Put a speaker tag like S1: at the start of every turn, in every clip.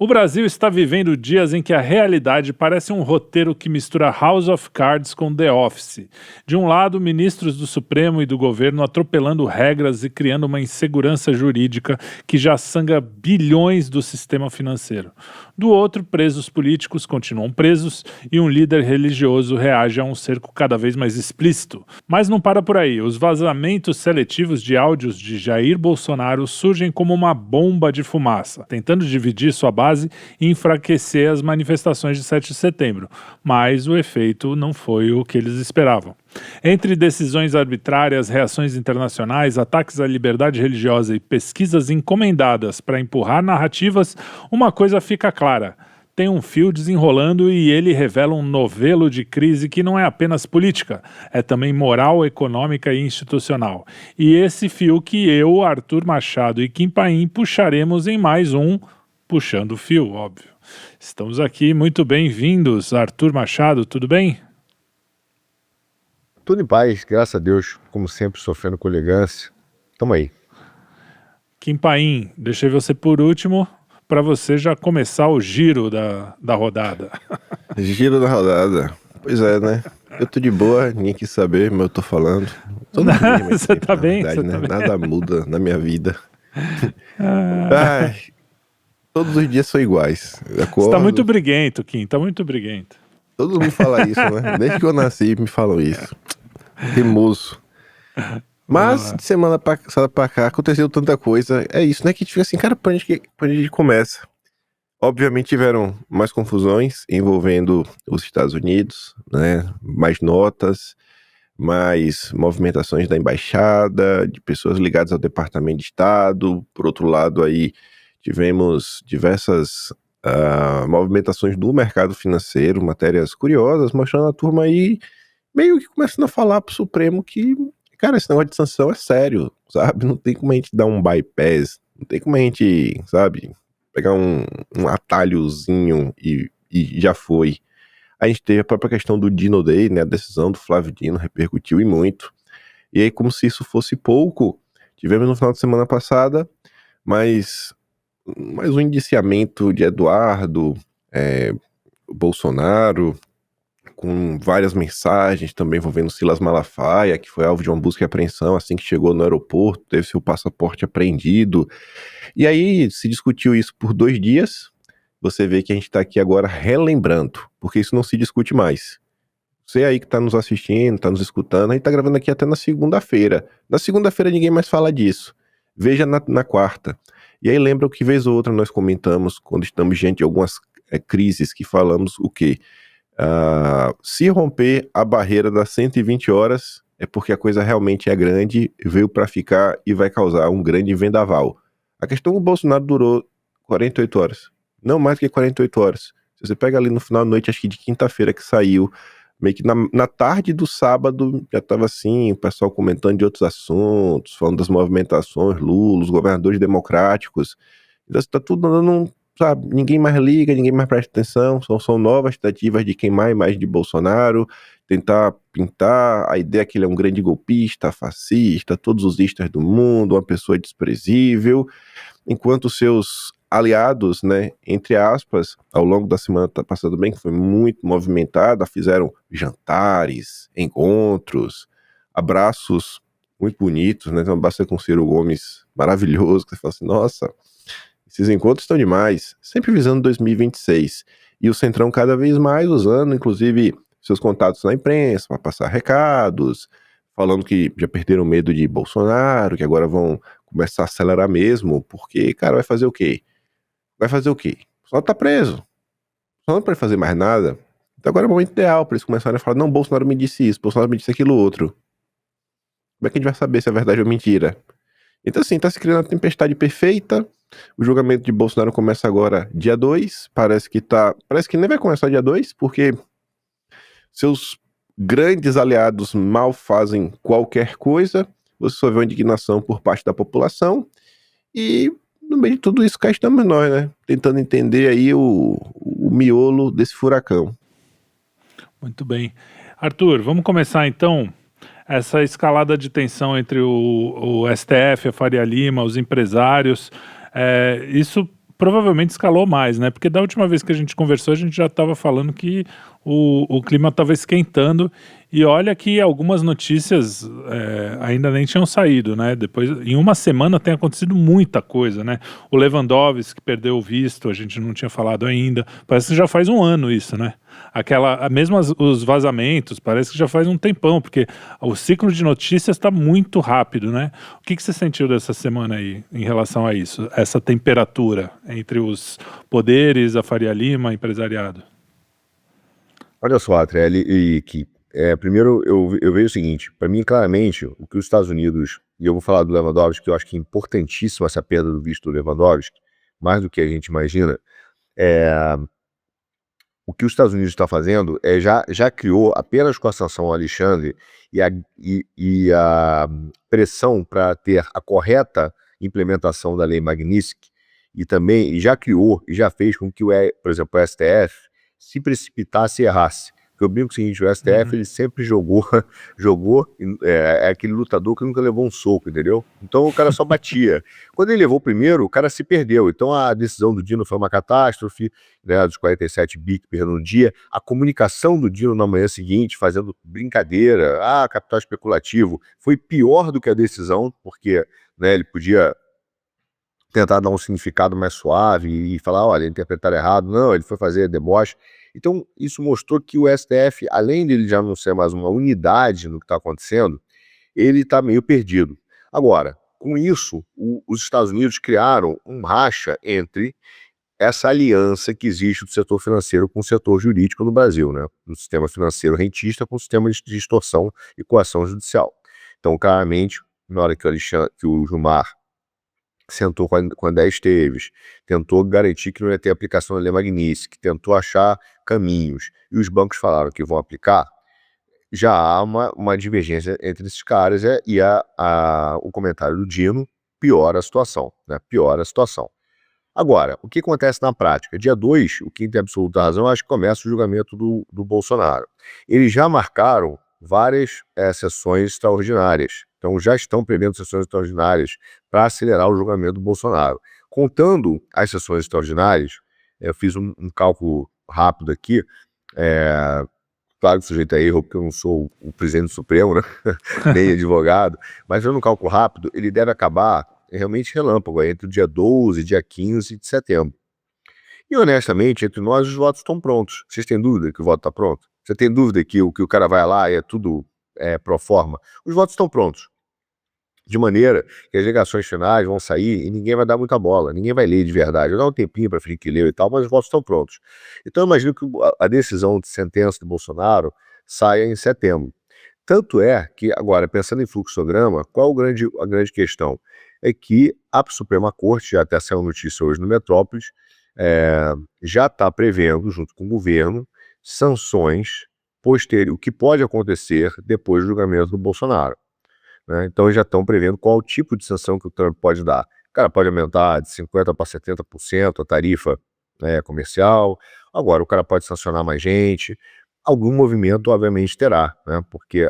S1: O Brasil está vivendo dias em que a realidade parece um roteiro que mistura House of Cards com The Office. De um lado, ministros do Supremo e do governo atropelando regras e criando uma insegurança jurídica que já sangra bilhões do sistema financeiro. Do outro, presos políticos continuam presos e um líder religioso reage a um cerco cada vez mais explícito. Mas não para por aí. Os vazamentos seletivos de áudios de Jair Bolsonaro surgem como uma bomba de fumaça, tentando dividir sua base e enfraquecer as manifestações de 7 de setembro, mas o efeito não foi o que eles esperavam. Entre decisões arbitrárias, reações internacionais, ataques à liberdade religiosa e pesquisas encomendadas para empurrar narrativas, uma coisa fica clara: tem um fio desenrolando e ele revela um novelo de crise que não é apenas política, é também moral, econômica e institucional. E esse fio que eu, Arthur Machado e Kim Paim puxaremos em mais um Puxando o Fio, óbvio. Estamos aqui, muito bem-vindos. Arthur Machado, tudo bem?
S2: Tudo em paz, graças a Deus, como sempre, sofrendo com elegância. Tamo aí.
S1: Kim Paim, deixei você por último para você já começar o giro da rodada.
S3: Giro da rodada. Pois é, né? Eu tô de boa, ninguém quis saber, mas eu tô falando.
S1: Você tá bem?
S3: Verdade,
S1: Você
S3: né?
S1: tá bem?
S3: Nada muda na minha vida. Ai, todos os dias são iguais. Eu
S1: Você
S3: acordo,
S1: tá muito briguento, Kim, tá muito briguento.
S3: todo mundo fala isso, né? Desde que eu nasci me falam isso. Teimoso. Mas de semana passada pra cá aconteceu tanta coisa. É isso, né? Que a gente fica assim, cara, pra onde a gente começa? Obviamente tiveram mais confusões envolvendo os Estados Unidos, né? Mais notas, mais movimentações da embaixada, de pessoas ligadas ao Departamento de Estado. Por outro lado, aí tivemos diversas movimentações do mercado financeiro, matérias curiosas, mostrando a turma aí meio que começando a falar pro Supremo que, cara, esse negócio de sanção é sério, sabe? Não tem como a gente dar um bypass, não tem como a gente, sabe, pegar um atalhozinho e já foi. A gente teve a própria questão do Dino Day, né? A decisão do Flávio Dino repercutiu e muito. E aí, como se isso fosse pouco, tivemos no final de semana passada mais um indiciamento de Eduardo Bolsonaro, com várias mensagens também envolvendo Silas Malafaia, que foi alvo de uma busca e apreensão assim que chegou no aeroporto, teve seu passaporte apreendido. E aí se discutiu isso por 2 dias. Você vê que a gente está aqui agora relembrando, porque isso não se discute mais. Você aí que está nos assistindo, está nos escutando, a gente está gravando aqui até na segunda-feira. Na segunda-feira ninguém mais fala disso. Veja na quarta. E aí lembra que vez ou outra nós comentamos, quando estamos diante de algumas crises, que falamos o quê? Se romper a barreira das 120 horas, é porque a coisa realmente é grande, veio para ficar e vai causar um grande vendaval. A questão do Bolsonaro durou 48 horas. Não mais do que 48 horas. Se você pega ali no final da noite, acho que de quinta-feira que saiu, meio que na tarde do sábado, já estava assim, o pessoal comentando de outros assuntos, falando das movimentações, Lula, os governadores democráticos. Então está tudo andando, sabe, ninguém mais liga, ninguém mais presta atenção, são novas tentativas de queimar a imagem de Bolsonaro, tentar pintar a ideia que ele é um grande golpista, fascista, todos os istas do mundo, uma pessoa desprezível, enquanto seus aliados, né, entre aspas, ao longo da semana passada bem, que foi muito movimentada, fizeram jantares, encontros, abraços muito bonitos, né, tem um abraço com o Ciro Gomes maravilhoso, que você fala assim, nossa, esses encontros estão demais, sempre visando 2026, e o Centrão cada vez mais usando, inclusive, seus contatos na imprensa, para passar recados, falando que já perderam medo de Bolsonaro, que agora vão começar a acelerar mesmo, porque, cara, vai fazer o quê? Vai fazer o quê? Só tá preso. Só não pode fazer mais nada. Então agora é o momento ideal para eles começarem a falar, não, Bolsonaro me disse isso, Bolsonaro me disse aquilo outro. Como é que a gente vai saber se é verdade ou mentira? Então assim, tá se criando a tempestade perfeita. O julgamento de Bolsonaro começa agora dia 2. Parece que nem vai começar dia 2, porque seus grandes aliados mal fazem qualquer coisa. Você só vê uma indignação por parte da população. E no meio de tudo isso, cá estamos nós, né? Tentando entender aí o miolo desse furacão.
S1: Muito bem. Arthur, vamos começar então essa escalada de tensão entre o STF, a Faria Lima, os empresários. Isso provavelmente escalou mais, né? Porque da última vez que a gente conversou, a gente já estava falando que o clima estava esquentando, e olha que algumas notícias ainda nem tinham saído, né? Depois, em uma semana tem acontecido muita coisa, né? O Lewandowski que perdeu o visto, a gente não tinha falado ainda. Parece que já faz um ano isso, né? Mesmo os vazamentos, parece que já faz um tempão, porque o ciclo de notícias está muito rápido, né? O que você sentiu dessa semana aí em relação a isso? Essa temperatura entre os poderes, a Faria Lima, empresariado?
S2: Olha só, Atrelli e Ki, primeiro eu vejo o seguinte, para mim claramente o que os Estados Unidos, e eu vou falar do Lewandowski, que eu acho que é importantíssima essa perda do visto do Lewandowski, mais do que a gente imagina, o que os Estados Unidos está fazendo já criou, apenas com a sanção ao Alexandre e a pressão para ter a correta implementação da lei Magnitsky, e também já criou e já fez com que, por exemplo, o STF se precipitasse e errasse. Porque eu brinco o seguinte, o STF ele sempre jogou, é aquele lutador que nunca levou um soco, entendeu? Então o cara só batia. Quando ele levou o primeiro, o cara se perdeu. Então a decisão do Dino foi uma catástrofe, né, dos 47 bi que perderam no dia. A comunicação do Dino na manhã seguinte, fazendo brincadeira, capital especulativo, foi pior do que a decisão, porque, né, ele podia tentar dar um significado mais suave e falar, olha, interpretaram errado. Não, ele foi fazer deboche. Então, isso mostrou que o STF, além de ele já não ser mais uma unidade no que está acontecendo, ele está meio perdido. Agora, com isso, os Estados Unidos criaram um racha entre essa aliança que existe do setor financeiro com o setor jurídico no Brasil, né? Do sistema financeiro rentista com o sistema de extorsão e coação judicial. Então, claramente, na hora que o Gilmar sentou com a 10 Esteves, tentou garantir que não ia ter aplicação da lei Magnitsky, tentou achar caminhos, e os bancos falaram que vão aplicar, já há uma divergência entre esses caras, e o comentário do Dino piora a situação, né? Piora a situação. Agora, o que acontece na prática? Dia 2, o Kim tem absoluta razão, acho que começa o julgamento do Bolsonaro. Eles já marcaram várias sessões extraordinárias. Então já estão prevendo sessões extraordinárias para acelerar o julgamento do Bolsonaro. Contando as sessões extraordinárias, eu fiz um cálculo rápido aqui, claro que sujeito a erro, porque eu não sou o presidente do Supremo, né? Nem advogado, mas fazendo um cálculo rápido, ele deve acabar realmente relâmpago, entre o dia 12 e dia 15 de setembro. E honestamente, entre nós, os votos estão prontos. Vocês têm dúvida que o voto está pronto? Você tem dúvida que o cara vai lá e é tudo pro forma? Os votos estão prontos. De maneira que as ligações finais vão sair e ninguém vai dar muita bola, ninguém vai ler de verdade. Eu dou um tempinho para fingir que leu e tal, mas os votos estão prontos. Então eu imagino que a decisão de sentença do Bolsonaro saia em setembro. Tanto é que, agora, pensando em fluxograma, qual a grande questão? É que a Suprema Corte, já até saiu notícia hoje no Metrópolis, já está prevendo, junto com o governo, sanções posteriores, o que pode acontecer depois do julgamento do Bolsonaro, né? Então já estão prevendo qual o tipo de sanção que o Trump pode dar. O cara pode aumentar de 50% para 70% a tarifa comercial, agora o cara pode sancionar mais gente, algum movimento obviamente terá, né? Porque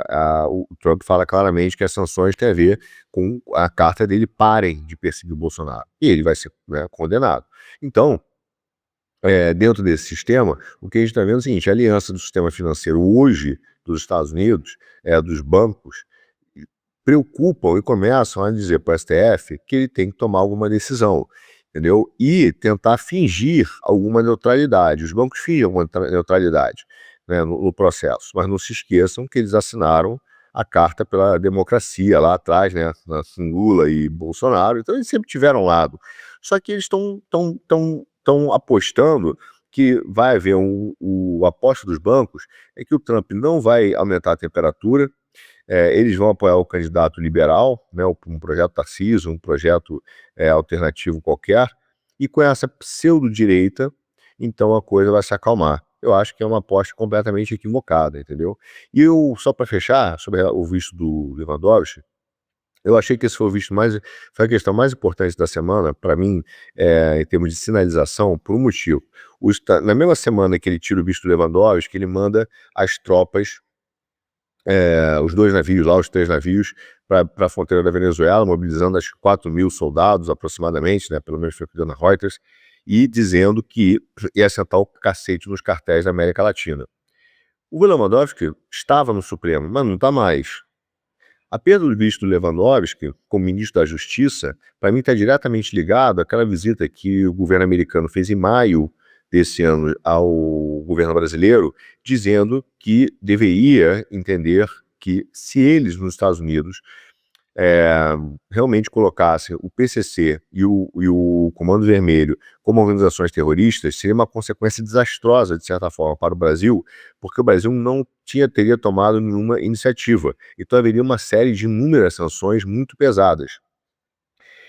S2: o Trump fala claramente que as sanções têm a ver com a carta dele parem de perseguir o Bolsonaro, e ele vai ser, né, condenado. Então, dentro desse sistema, o que a gente está vendo é o seguinte, a aliança do sistema financeiro hoje dos Estados Unidos, dos bancos, preocupam e começam a dizer para o STF que ele tem que tomar alguma decisão, entendeu? E tentar fingir alguma neutralidade. Os bancos fingem alguma neutralidade, né, no processo, mas não se esqueçam que eles assinaram a Carta pela Democracia lá atrás, né, com Lula e Bolsonaro, então eles sempre tiveram lado. Só que eles estão apostando que vai haver a aposta dos bancos é que o Trump não vai aumentar a temperatura, eles vão apoiar o candidato liberal, né, um projeto Tarcísio, um projeto alternativo qualquer, e com essa pseudo-direita, então a coisa vai se acalmar. Eu acho que é uma aposta completamente equivocada, entendeu? E só para fechar, sobre o visto do Lewandowski, eu achei que esse foi foi a questão mais importante da semana, para mim, em termos de sinalização, por um motivo. Na mesma semana que ele tira o visto do Lewandowski, ele manda as tropas, os 2 navios lá, os 3 navios, para a fronteira da Venezuela, mobilizando acho que 4.000 soldados aproximadamente, né, pelo menos foi o que deu na Reuters, e dizendo que ia sentar o cacete nos cartéis da América Latina. O Lewandowski estava no Supremo, mas não está mais. A perda do visto do Lewandowski, como ministro da Justiça, para mim está diretamente ligado àquela visita que o governo americano fez em maio desse ano ao governo brasileiro, dizendo que deveria entender que se eles, nos Estados Unidos, realmente colocassem o PCC e o Comando Vermelho como organizações terroristas, seria uma consequência desastrosa, de certa forma, para o Brasil, porque o Brasil não teria tomado nenhuma iniciativa. Então haveria uma série de inúmeras sanções muito pesadas.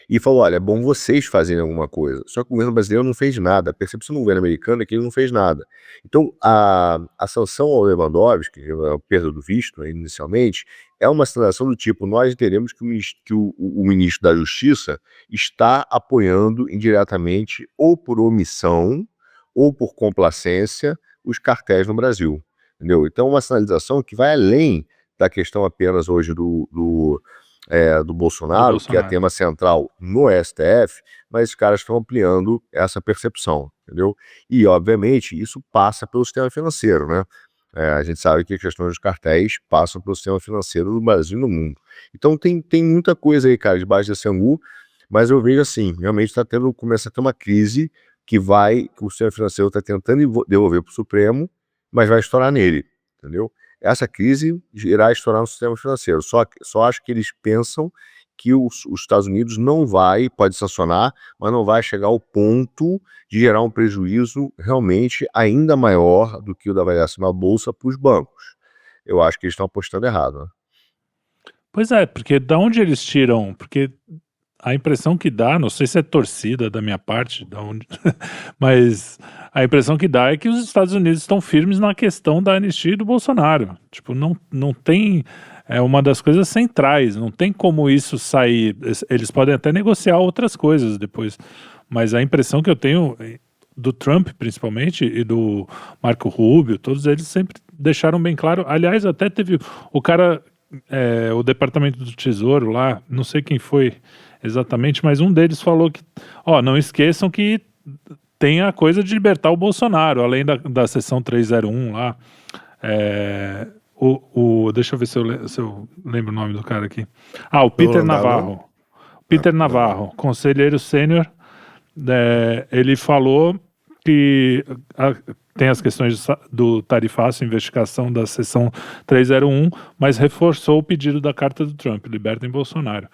S2: E falou, olha, é bom vocês fazerem alguma coisa. Só que o governo brasileiro não fez nada. A percepção do governo americano é que ele não fez nada. Então, a sanção ao Lewandowski, a perda do visto, inicialmente, é uma sinalização do tipo, nós entendemos que o ministro da Justiça está apoiando indiretamente, ou por omissão, ou por complacência, os cartéis no Brasil. Entendeu? Então, uma sinalização que vai além da questão apenas hoje do Bolsonaro, que é tema central no STF, mas os caras estão ampliando essa percepção, entendeu? E, obviamente, isso passa pelo sistema financeiro, né? A gente sabe que as questões dos cartéis passam pelo sistema financeiro do Brasil e do mundo. Então tem muita coisa aí, cara, debaixo desse angu, mas eu vejo assim, realmente começa a ter uma crise que o sistema financeiro está tentando devolver para o Supremo, mas vai estourar nele, entendeu? Essa crise irá estourar no sistema financeiro. Só acho que eles pensam que os Estados Unidos pode sancionar, mas não vai chegar ao ponto de gerar um prejuízo realmente ainda maior do que o da variação da Bolsa para os bancos. Eu acho que eles estão apostando errado, né?
S1: Pois é, porque da onde eles tiram? Porque a impressão que dá, não sei se é torcida da minha parte, mas a impressão que dá é que os Estados Unidos estão firmes na questão da anistia do Bolsonaro. Tipo, não tem... É uma das coisas centrais, não tem como isso sair. Eles podem até negociar outras coisas depois, mas a impressão que eu tenho do Trump, principalmente, e do Marco Rubio, todos eles sempre deixaram bem claro. Aliás, até teve o cara, o Departamento do Tesouro lá, não sei quem foi exatamente, mas um deles falou que, não esqueçam que tem a coisa de libertar o Bolsonaro, além da seção 301 lá. Deixa eu ver se eu lembro o nome do cara aqui. O Peter Navarro. Peter Navarro, conselheiro sênior, ele falou que tem as questões do tarifaço, investigação da seção 301, mas reforçou o pedido da carta do Trump, libertem Bolsonaro.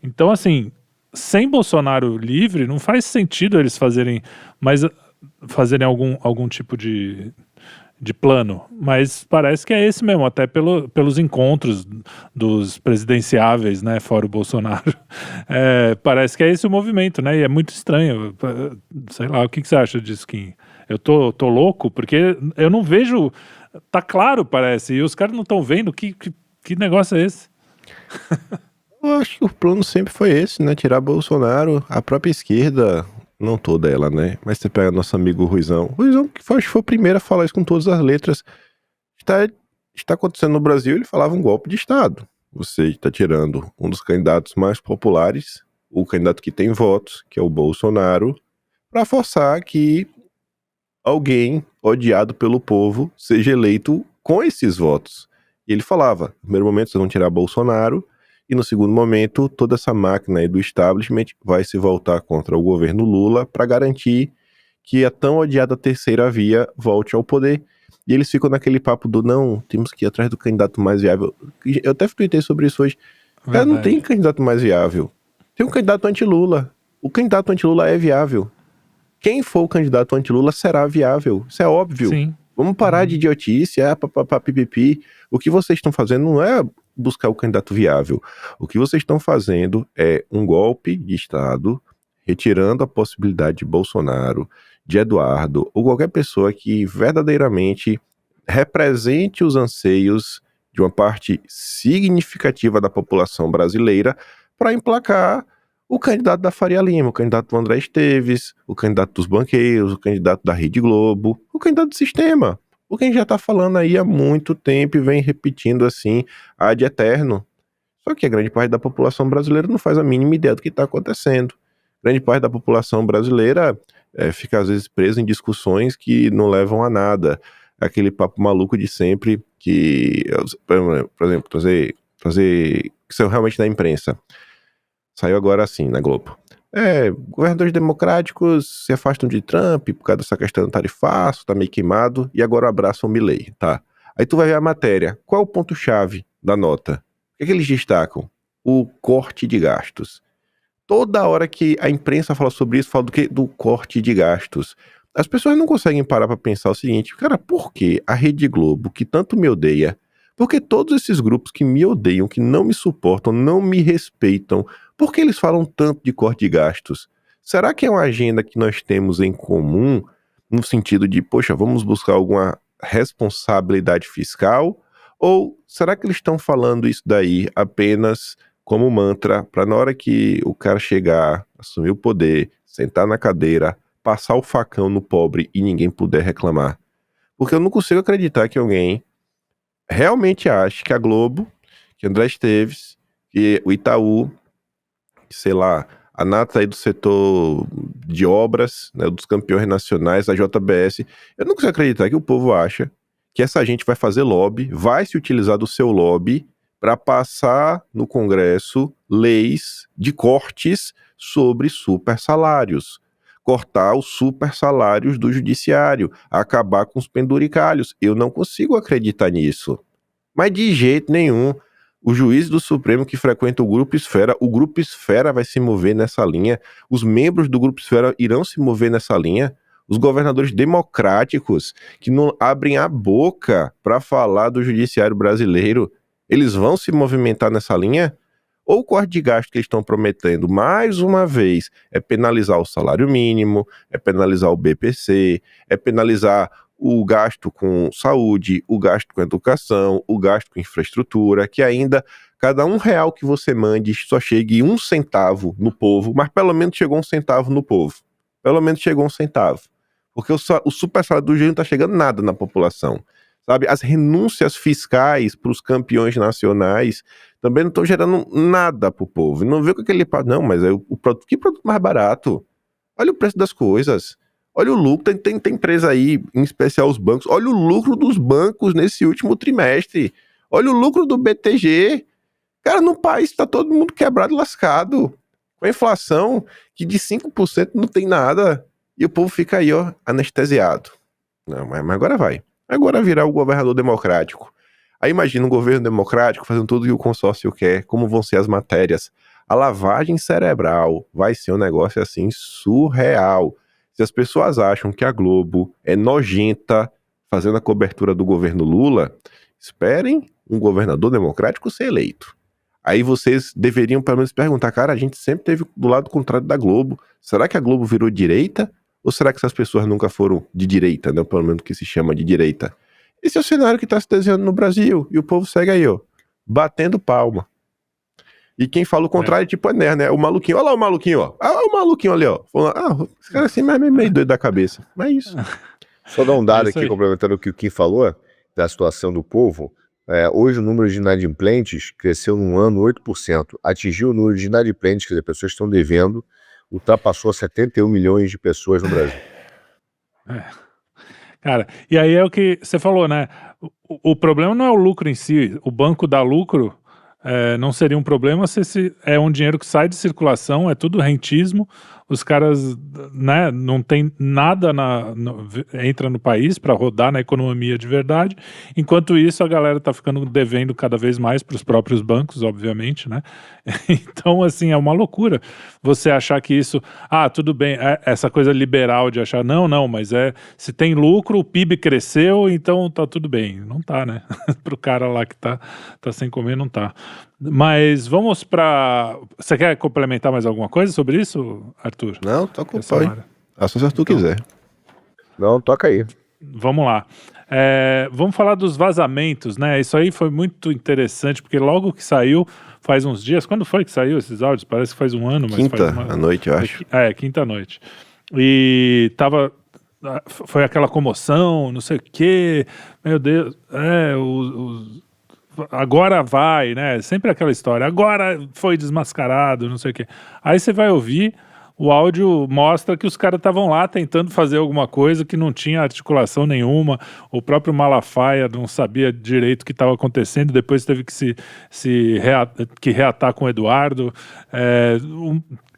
S1: Então, assim, sem Bolsonaro livre, não faz sentido eles fazerem algum tipo de plano, mas parece que é esse mesmo, até pelos encontros dos presidenciáveis, né, fora o Bolsonaro. Parece que é esse o movimento, né, e é muito estranho. Sei lá, o que você acha disso, Kim? Eu tô louco, porque eu não vejo, tá claro, parece, e os caras não estão vendo, que negócio é esse?
S3: Eu acho que o plano sempre foi esse, né, tirar Bolsonaro, a própria esquerda... Não toda ela, né? Mas você pega nosso amigo Ruizão, que acho que foi o primeiro a falar isso com todas as letras. Está acontecendo no Brasil, ele falava um golpe de Estado. Você está tirando um dos candidatos mais populares, o candidato que tem votos, que é o Bolsonaro, para forçar que alguém odiado pelo povo seja eleito com esses votos. E ele falava, no primeiro momento vocês vão tirar Bolsonaro, e no segundo momento, toda essa máquina aí do establishment vai se voltar contra o governo Lula para garantir que a tão odiada terceira via volte ao poder. E eles ficam naquele papo do não, temos que ir atrás do candidato mais viável. Eu até tuitei sobre isso hoje. Cara, não tem candidato mais viável. Tem um candidato anti-Lula. O candidato anti-Lula é viável. Quem for o candidato anti-Lula será viável. Isso é óbvio.
S1: Sim.
S3: Vamos parar de idiotice, pipipi. O que vocês estão fazendo não é buscar o candidato viável. O que vocês estão fazendo é um golpe de Estado, retirando a possibilidade de Bolsonaro, de Eduardo, ou qualquer pessoa que verdadeiramente represente os anseios de uma parte significativa da população brasileira para emplacar o candidato da Faria Lima, o candidato do André Esteves, o candidato dos banqueiros, o candidato da Rede Globo, o candidato do sistema. O que a gente já está falando aí há muito tempo e vem repetindo assim ad eterno. Só que a grande parte da população brasileira não faz a mínima ideia do que está acontecendo. Grande parte da população brasileira fica às vezes preso em discussões que não levam a nada. Aquele papo maluco de sempre que, por exemplo, trazer que saiu realmente da imprensa. Saiu agora assim, na Globo. Governadores democráticos se afastam de Trump por causa dessa questão do tarifaço, tá meio queimado, e agora abraçam o Milei, tá? Aí tu vai ver a matéria. Qual é o ponto-chave da nota? O que é que eles destacam? O corte de gastos. Toda hora que a imprensa fala sobre isso, fala do quê? Do corte de gastos. As pessoas não conseguem parar pra pensar o seguinte, cara, por que a Rede Globo, que tanto me odeia, por que todos esses grupos que me odeiam, que não me suportam, não me respeitam, por que eles falam tanto de corte de gastos? Será que é uma agenda que nós temos em comum, no sentido de, poxa, vamos buscar alguma responsabilidade fiscal? Ou será que eles estão falando isso daí apenas como mantra, para na hora que o cara chegar, assumir o poder, sentar na cadeira, passar o facão no pobre e ninguém puder reclamar? Porque eu não consigo acreditar que alguém realmente ache que a Globo, que André Esteves, que o Itaú, que, sei lá, a nata aí do setor de obras, né, dos campeões nacionais, a JBS, eu não consigo acreditar que o povo acha que essa gente vai fazer lobby, vai se utilizar do seu lobby para passar no Congresso leis de cortes sobre super salários, cortar os super salários do judiciário, acabar com os penduricalhos. Eu não consigo acreditar nisso. Mas de jeito nenhum. O juiz do Supremo que frequenta o Grupo Esfera vai se mover nessa linha, os membros do Grupo Esfera irão se mover nessa linha, os governadores democráticos que não abrem a boca para falar do judiciário brasileiro, eles vão se movimentar nessa linha? Ou o corte de gasto que eles estão prometendo, mais uma vez, é penalizar o salário mínimo, é penalizar o BPC, é penalizar o gasto com saúde, o gasto com educação, o gasto com infraestrutura, que ainda cada R$1 que você mande só chegue 1 centavo no povo, mas pelo menos chegou 1 centavo no povo. Pelo menos chegou 1 centavo. Porque o super salário do jeito não está chegando nada na população. Sabe? As renúncias fiscais para os campeões nacionais também não estão gerando nada para o povo. Não vê com aquele... Não, mas que produto mais barato? Olha o preço das coisas. Olha o lucro. Tem empresa aí, em especial os bancos. Olha o lucro dos bancos nesse último trimestre. Olha o lucro do BTG. Cara, no país está todo mundo quebrado e lascado. Com a inflação que de 5% não tem nada. E o povo fica aí, ó, anestesiado. Não, mas agora vai. Agora virar o governador democrático. Aí imagina um governo democrático fazendo tudo que o consórcio quer, como vão ser as matérias. A lavagem cerebral vai ser um negócio assim surreal. Se as pessoas acham que a Globo é nojenta fazendo a cobertura do governo Lula, esperem um governador democrático ser eleito. Aí vocês deveriam pelo menos perguntar, cara, a gente sempre teve do lado contrário da Globo. Será que a Globo virou direita? Ou será que essas pessoas nunca foram de direita, né? Pelo menos que se chama de direita. Esse é o cenário que está se desenhando no Brasil. E o povo segue aí, ó, batendo palma. E quem fala o contrário é tipo Enéas, né? O maluquinho, olha lá o maluquinho, ó. Ah, o maluquinho ali, ó. Falando, esse cara assim meio doido da cabeça. Mas é isso.
S2: Só dar um dado
S1: isso
S2: aqui,
S1: aí.
S2: complementando o que o Kim falou, da situação do povo. Hoje o número de inadimplentes cresceu num ano 8%. Atingiu o número de inadimplentes, quer dizer, pessoas que estão devendo, ultrapassou 71 milhões de pessoas no Brasil.
S1: Cara, e aí é o que você falou, né? O problema não é o lucro em si. O banco dá lucro, não seria um problema se é um dinheiro que sai de circulação, é tudo rentismo. Os caras, né, não tem nada entra no país para rodar na economia de verdade. Enquanto isso, a galera tá ficando devendo cada vez mais para os próprios bancos, obviamente, né? Então, assim, é uma loucura você achar que isso... tudo bem, essa coisa liberal de achar, não, mas se tem lucro, o PIB cresceu, então tá tudo bem. Não tá, né? Pro cara lá que tá sem comer, não tá. Mas vamos para... Você quer complementar mais alguma coisa sobre isso, Arthur?
S3: Não, toca o pau. Só se Arthur quiser.
S2: Não, toca aí.
S1: Vamos lá. Vamos falar dos vazamentos, né? Isso aí foi muito interessante, porque logo que saiu, faz uns dias... Quando foi que saiu esses áudios? Parece que faz um ano, mas
S3: Quinta
S1: faz
S3: à noite, eu acho.
S1: Quinta-noite. E foi aquela comoção, não sei o quê. Meu Deus, agora vai, né? Sempre aquela história. Agora foi desmascarado, não sei o quê. Aí você vai ouvir, o áudio mostra que os caras estavam lá tentando fazer alguma coisa que não tinha articulação nenhuma. O próprio Malafaia não sabia direito o que estava acontecendo, depois teve que reatar com o Eduardo.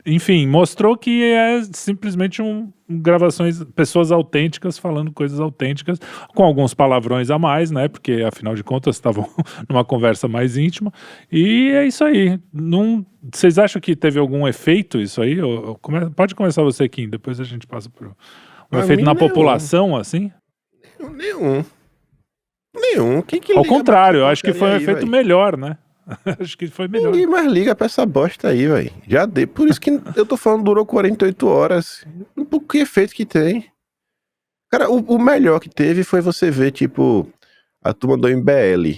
S1: Enfim, mostrou que é simplesmente gravações, pessoas autênticas falando coisas autênticas, com alguns palavrões a mais, né? Porque afinal de contas estavam numa conversa mais íntima. E é isso aí. Vocês acham que teve algum efeito isso aí? Pode começar você, Kim, depois a gente passa por um efeito na população, assim?
S3: Nenhum. Quem que
S1: Ao
S3: liga pra
S1: contrário, eu
S3: essa
S1: acho que foi um
S3: porcaria aí,
S1: efeito
S3: véi?
S1: melhor, né? Acho que foi melhor.
S3: Ninguém mais liga pra essa bosta aí, velho. Já dei. Por isso que eu tô falando, durou 48 horas. Por que efeito que tem? Cara, o melhor que teve foi você ver, tipo, a turma do MBL,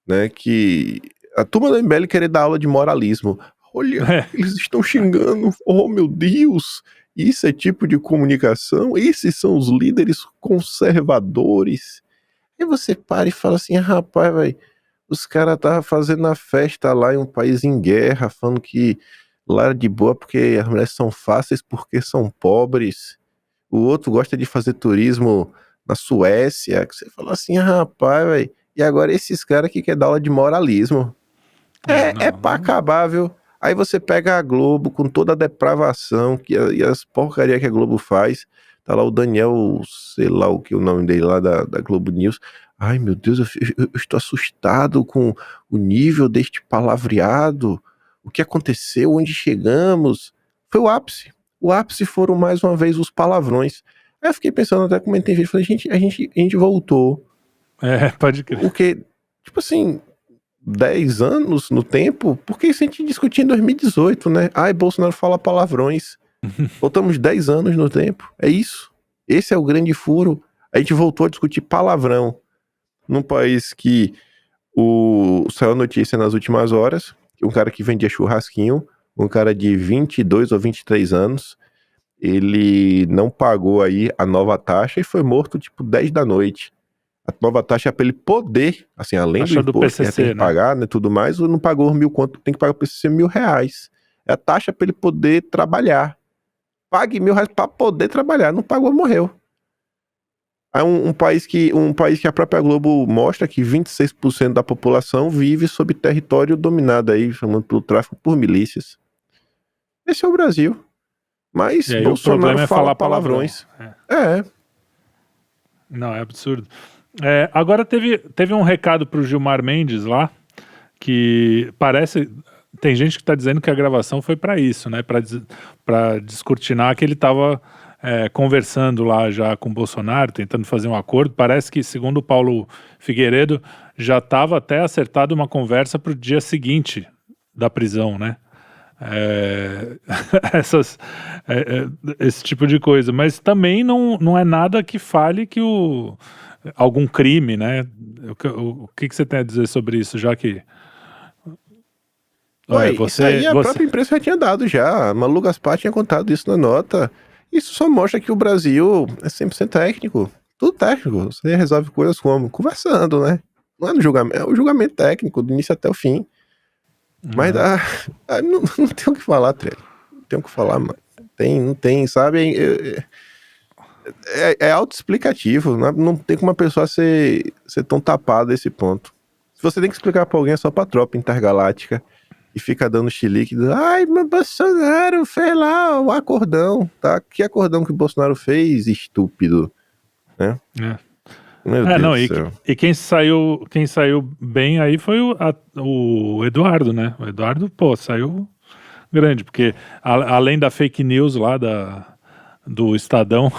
S3: né? Que a turma do MBL querer dar aula de moralismo. Olha, eles estão xingando. Oh, meu Deus. Isso é tipo de comunicação? Esses são os líderes conservadores. E você para e fala assim, rapaz, velho, os caras estavam fazendo a festa lá em um país em guerra, falando que lá era de boa porque as mulheres são fáceis porque são pobres. O outro gosta de fazer turismo na Suécia. Que você fala assim, rapaz, velho, e agora esses caras que querem dar aula de moralismo. É pra acabar, viu? Aí você pega a Globo com toda a depravação e as porcarias que a Globo faz. Tá lá o Daniel, sei lá o que é o nome dele lá da Globo News. Ai, meu Deus, eu estou assustado com o nível deste palavreado. O que aconteceu? Onde chegamos? Foi o ápice. O ápice foram mais uma vez os palavrões. Aí eu fiquei pensando, até comentei vídeo, falei, gente, a gente voltou.
S1: Pode crer.
S3: O que, tipo assim, 10 anos no tempo? Porque isso a gente discutia em 2018, né? Ai, Bolsonaro fala palavrões. Voltamos 10 anos no tempo. É isso. Esse é o grande furo. A gente voltou a discutir palavrão num país que saiu a notícia nas últimas horas, que um cara que vendia churrasquinho, um cara de 22 ou 23 anos, ele não pagou aí a nova taxa e foi morto tipo 10 da noite. A nova taxa é para ele poder, assim, além
S1: Taxa
S3: do
S1: do
S3: imposto que
S1: PCC,
S3: tem que
S1: né?
S3: pagar, né, tudo mais, não pagou 1.000 conto, tem que pagar o PCC R$1.000. É a taxa para ele poder trabalhar. Pague R$1.000 para poder trabalhar, não pagou, morreu. Aí um país que a própria Globo mostra que 26% da população vive sob território dominado aí, chamando pelo tráfico por milícias. Esse é o Brasil. Mas
S1: E aí
S3: Bolsonaro
S1: o problema é
S3: fala
S1: falar
S3: palavrões.
S1: palavrão. Não, é absurdo. Agora teve um recado pro Gilmar Mendes lá, que parece... Tem gente que tá dizendo que a gravação foi para isso, né? Para descortinar que ele tava conversando lá já com o Bolsonaro, tentando fazer um acordo. Parece que, segundo o Paulo Figueiredo, já estava até acertado uma conversa pro dia seguinte da prisão, né? Esse tipo de coisa, mas também não é nada que fale que algum crime, né? O que você tem a dizer sobre isso, já que
S3: Isso aí a própria imprensa já tinha dado já, a Malu Gaspar tinha contado isso na nota. Isso só mostra que o Brasil é 100% técnico, tudo técnico. Você resolve coisas como? Conversando, né? Não é no julgamento, é o julgamento técnico, do início até o fim. Mas não tem o que falar, Trelli. Não tem o que falar, mano. Não tem, sabe? É autoexplicativo. Não tem como uma pessoa ser tão tapada a esse ponto. Se você tem que explicar pra alguém, é só pra tropa intergaláctica e fica dando chilique. Ai, mas Bolsonaro fez lá o acordão, tá? Que acordão que o Bolsonaro fez, estúpido? Né? Meu Deus do céu.
S1: E quem saiu bem aí foi o Eduardo, né? O Eduardo, pô, saiu grande, porque além da fake news lá do Estadão,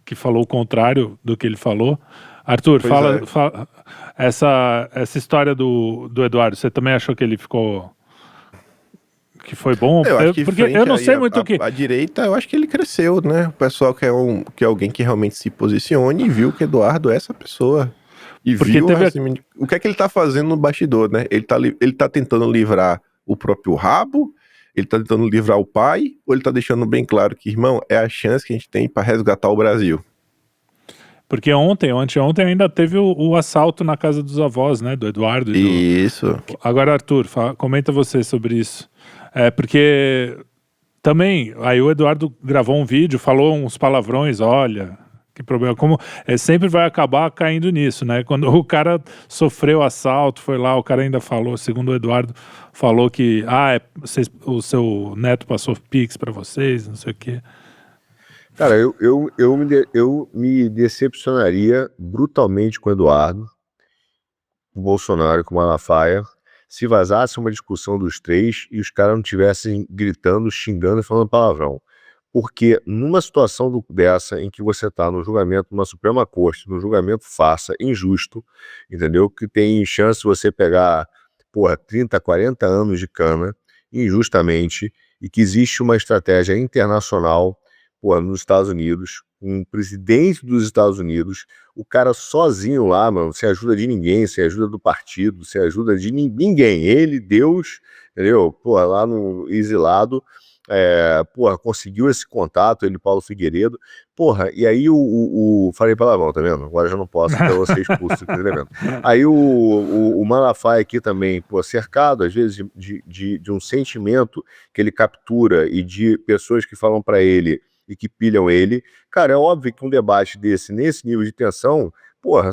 S1: que falou o contrário do que ele falou. Arthur, fala essa história do Eduardo, você também achou que ele ficou... que foi bom?
S3: Eu acho que
S1: porque eu não sei muito o que...
S3: A direita, eu acho que ele cresceu, né? O pessoal quer alguém que realmente se posicione e viu que Eduardo é essa pessoa. E
S1: porque
S3: viu o que é que ele tá fazendo no bastidor, né? Ele tá tentando livrar o próprio rabo, ele tá tentando livrar o pai, ou ele tá deixando bem claro que, irmão, é a chance que a gente tem para resgatar o Brasil.
S1: Porque anteontem ainda teve o assalto na casa dos avós, né? Do Eduardo.
S3: Isso.
S1: Agora, Arthur, comenta você sobre isso. Porque Também, aí o Eduardo gravou um vídeo, falou uns palavrões, olha, que problema, como sempre vai acabar caindo nisso, né? Quando o cara sofreu assalto, foi lá, o cara ainda falou, segundo o Eduardo, falou que, o seu neto passou Pix pra vocês, não sei o quê.
S2: Cara, eu me decepcionaria brutalmente com o Eduardo, com o Bolsonaro e com o Malafaia, se vazasse uma discussão dos três e os caras não estivessem gritando, xingando e falando palavrão. Porque numa situação dessa, em que você está no julgamento, numa Suprema Corte, num julgamento farsa, injusto, entendeu? Que tem chance de você pegar, 30, 40 anos de cana, injustamente, e que existe uma estratégia internacional, nos Estados Unidos, um presidente dos Estados Unidos, o cara sozinho lá, mano, sem ajuda de ninguém, sem ajuda do partido, sem ajuda de ninguém. Ele, Deus, entendeu? Lá no exilado, conseguiu esse contato, ele, Paulo Figueiredo, e aí falei palavrão, tá vendo? Agora já não posso, então eu vou ser expulso do evento. Aí o Malafaia aqui também, cercado às vezes de um sentimento que ele captura e de pessoas que falam pra ele e que pilham ele. Cara, é óbvio que um debate desse, nesse nível de tensão,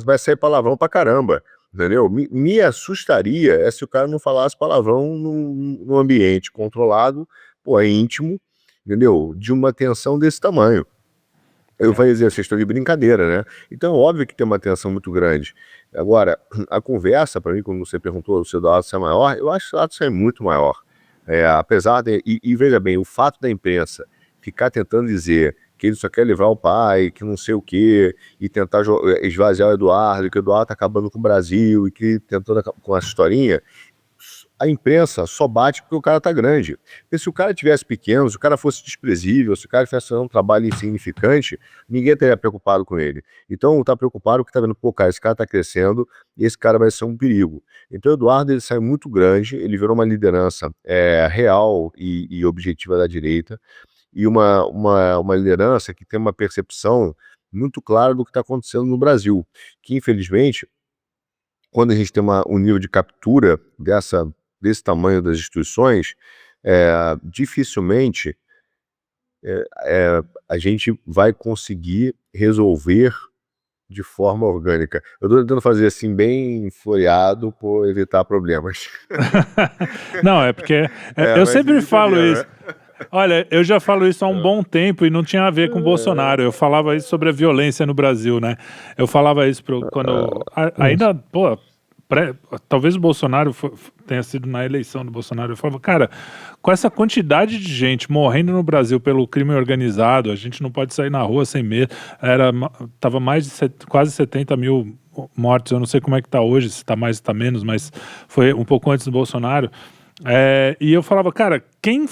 S2: vai sair palavrão pra caramba, entendeu? Me assustaria se o cara não falasse palavrão num ambiente controlado, íntimo, entendeu? De uma tensão desse tamanho. Eu falei dizer, vocês estão de brincadeira, né? Então, óbvio que tem uma tensão muito grande. Agora, a conversa, para mim, quando você perguntou se o dado é maior, eu acho que o dado é muito maior. Apesar de... E veja bem, o fato da imprensa ficar tentando dizer que ele só quer livrar o pai, que não sei o quê, e tentar esvaziar o Eduardo, que o Eduardo tá acabando com o Brasil, e que tentando com essa historinha, a imprensa só bate porque o cara tá grande. Porque se o cara tivesse pequeno, se o cara fosse desprezível, se o cara tivesse fazendo um trabalho insignificante, ninguém estaria preocupado com ele. Então tá preocupado porque tá vendo, cara, esse cara tá crescendo e esse cara vai ser um perigo. Então o Eduardo, ele saiu muito grande, ele virou uma liderança real e objetiva da direita, e uma liderança que tem uma percepção muito clara do que está acontecendo no Brasil, que infelizmente, quando a gente tem um nível de captura desse tamanho das instituições, dificilmente a gente vai conseguir resolver de forma orgânica. Eu estou tentando fazer assim bem floreado por evitar problemas.
S1: Não, é porque eu sempre falo
S2: entendeu,
S1: isso.
S2: né?
S1: Olha, eu já falo isso há um bom tempo e não tinha a ver com o Bolsonaro. Eu falava isso sobre a violência no Brasil, né? Eu falava isso quando ainda, talvez o Bolsonaro tenha sido na eleição do Bolsonaro. Eu falava, cara, com essa quantidade de gente morrendo no Brasil pelo crime organizado, a gente não pode sair na rua sem medo. Tava quase 70 mil mortos. Eu não sei como é que tá hoje, se tá mais, se tá menos, mas foi um pouco antes do Bolsonaro. E eu falava, cara, quem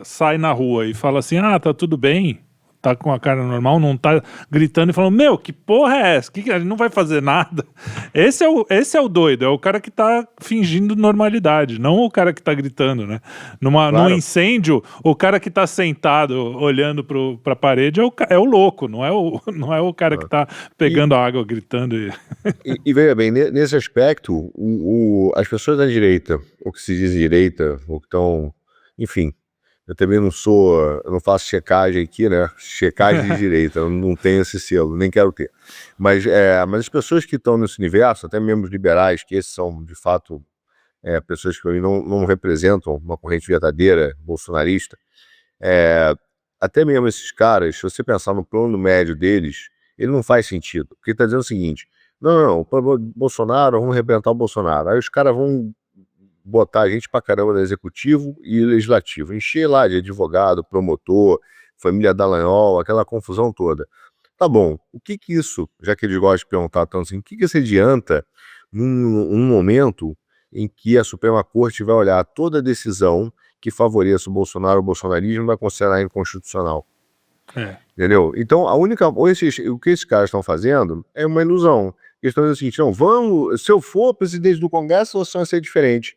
S1: sai na rua e fala assim, tá tudo bem, tá com a cara normal, não tá gritando e falando, meu, que porra é essa? Que a gente não vai fazer nada? Esse é o doido, é o cara que tá fingindo normalidade, não o cara que tá gritando, né? Num incêndio, o cara que tá sentado olhando pra parede é o louco, não é o cara que tá pegando a água gritando.
S2: E veja bem, nesse aspecto, as pessoas da direita, ou que se diz direita, ou que estão, enfim, eu também eu não faço checagem aqui, né? Checagem de direita, eu não tenho esse selo, nem quero ter. Mas as pessoas que estão nesse universo, até membros liberais, que esses são, de fato, pessoas que para mim não representam uma corrente verdadeira bolsonarista, até mesmo esses caras, se você pensar no plano médio deles, ele não faz sentido. Porque ele está dizendo o seguinte, não, Bolsonaro, vamos arrebentar o Bolsonaro. Aí os caras vão botar a gente pra caramba no executivo e legislativo, encher lá de advogado, promotor, família Dallagnol, aquela confusão toda. Tá bom, o que isso, já que eles gostam de perguntar tanto assim, o que isso adianta num momento em que a Suprema Corte vai olhar toda decisão que favoreça o Bolsonaro, o bolsonarismo, vai considerar inconstitucional? Entendeu? Então, o que esses caras estão fazendo é uma ilusão. Eles estão dizendo o seguinte, não, se eu for presidente do Congresso, a situação vai ser diferente.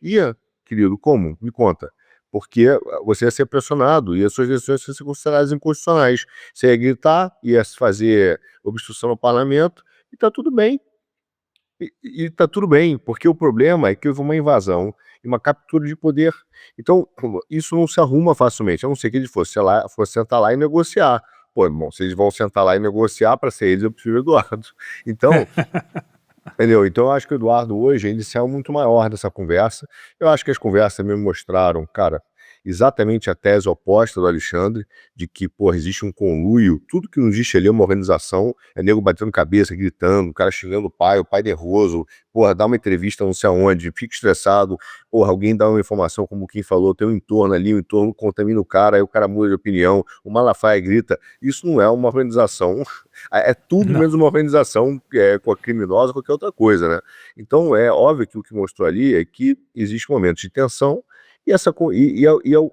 S2: Querido, como? Me conta. Porque você ia ser pressionado e as suas decisões iam ser consideradas inconstitucionais. Você ia gritar, ia fazer obstrução no parlamento, e tá tudo bem. E tá tudo bem, porque o problema é que houve uma invasão e uma captura de poder. Então, isso não se arruma facilmente, a não ser que eles fossem sentar lá e negociar. Pô, irmão, se eles vão sentar lá e negociar, para ser eles, eu prefiro o Eduardo. Então, entendeu? Então, eu acho que o Eduardo hoje, ele saiu muito maior dessa conversa. Eu acho que as conversas me mostraram, cara, exatamente a tese oposta do Alexandre, de que, porra, existe um conluio, tudo que não existe ali é uma organização, é nego batendo cabeça, gritando, o cara xingando o pai nervoso, porra, dá uma entrevista não sei aonde, fica estressado, porra, alguém dá uma informação, como quem falou, tem um entorno ali, o entorno contamina o cara, aí o cara muda de opinião, o Malafaia grita, isso não é uma organização, é tudo
S1: Não.
S2: menos uma organização com a criminosa, qualquer outra coisa, né? Então é óbvio que o que mostrou ali é que existe momentos de tensão,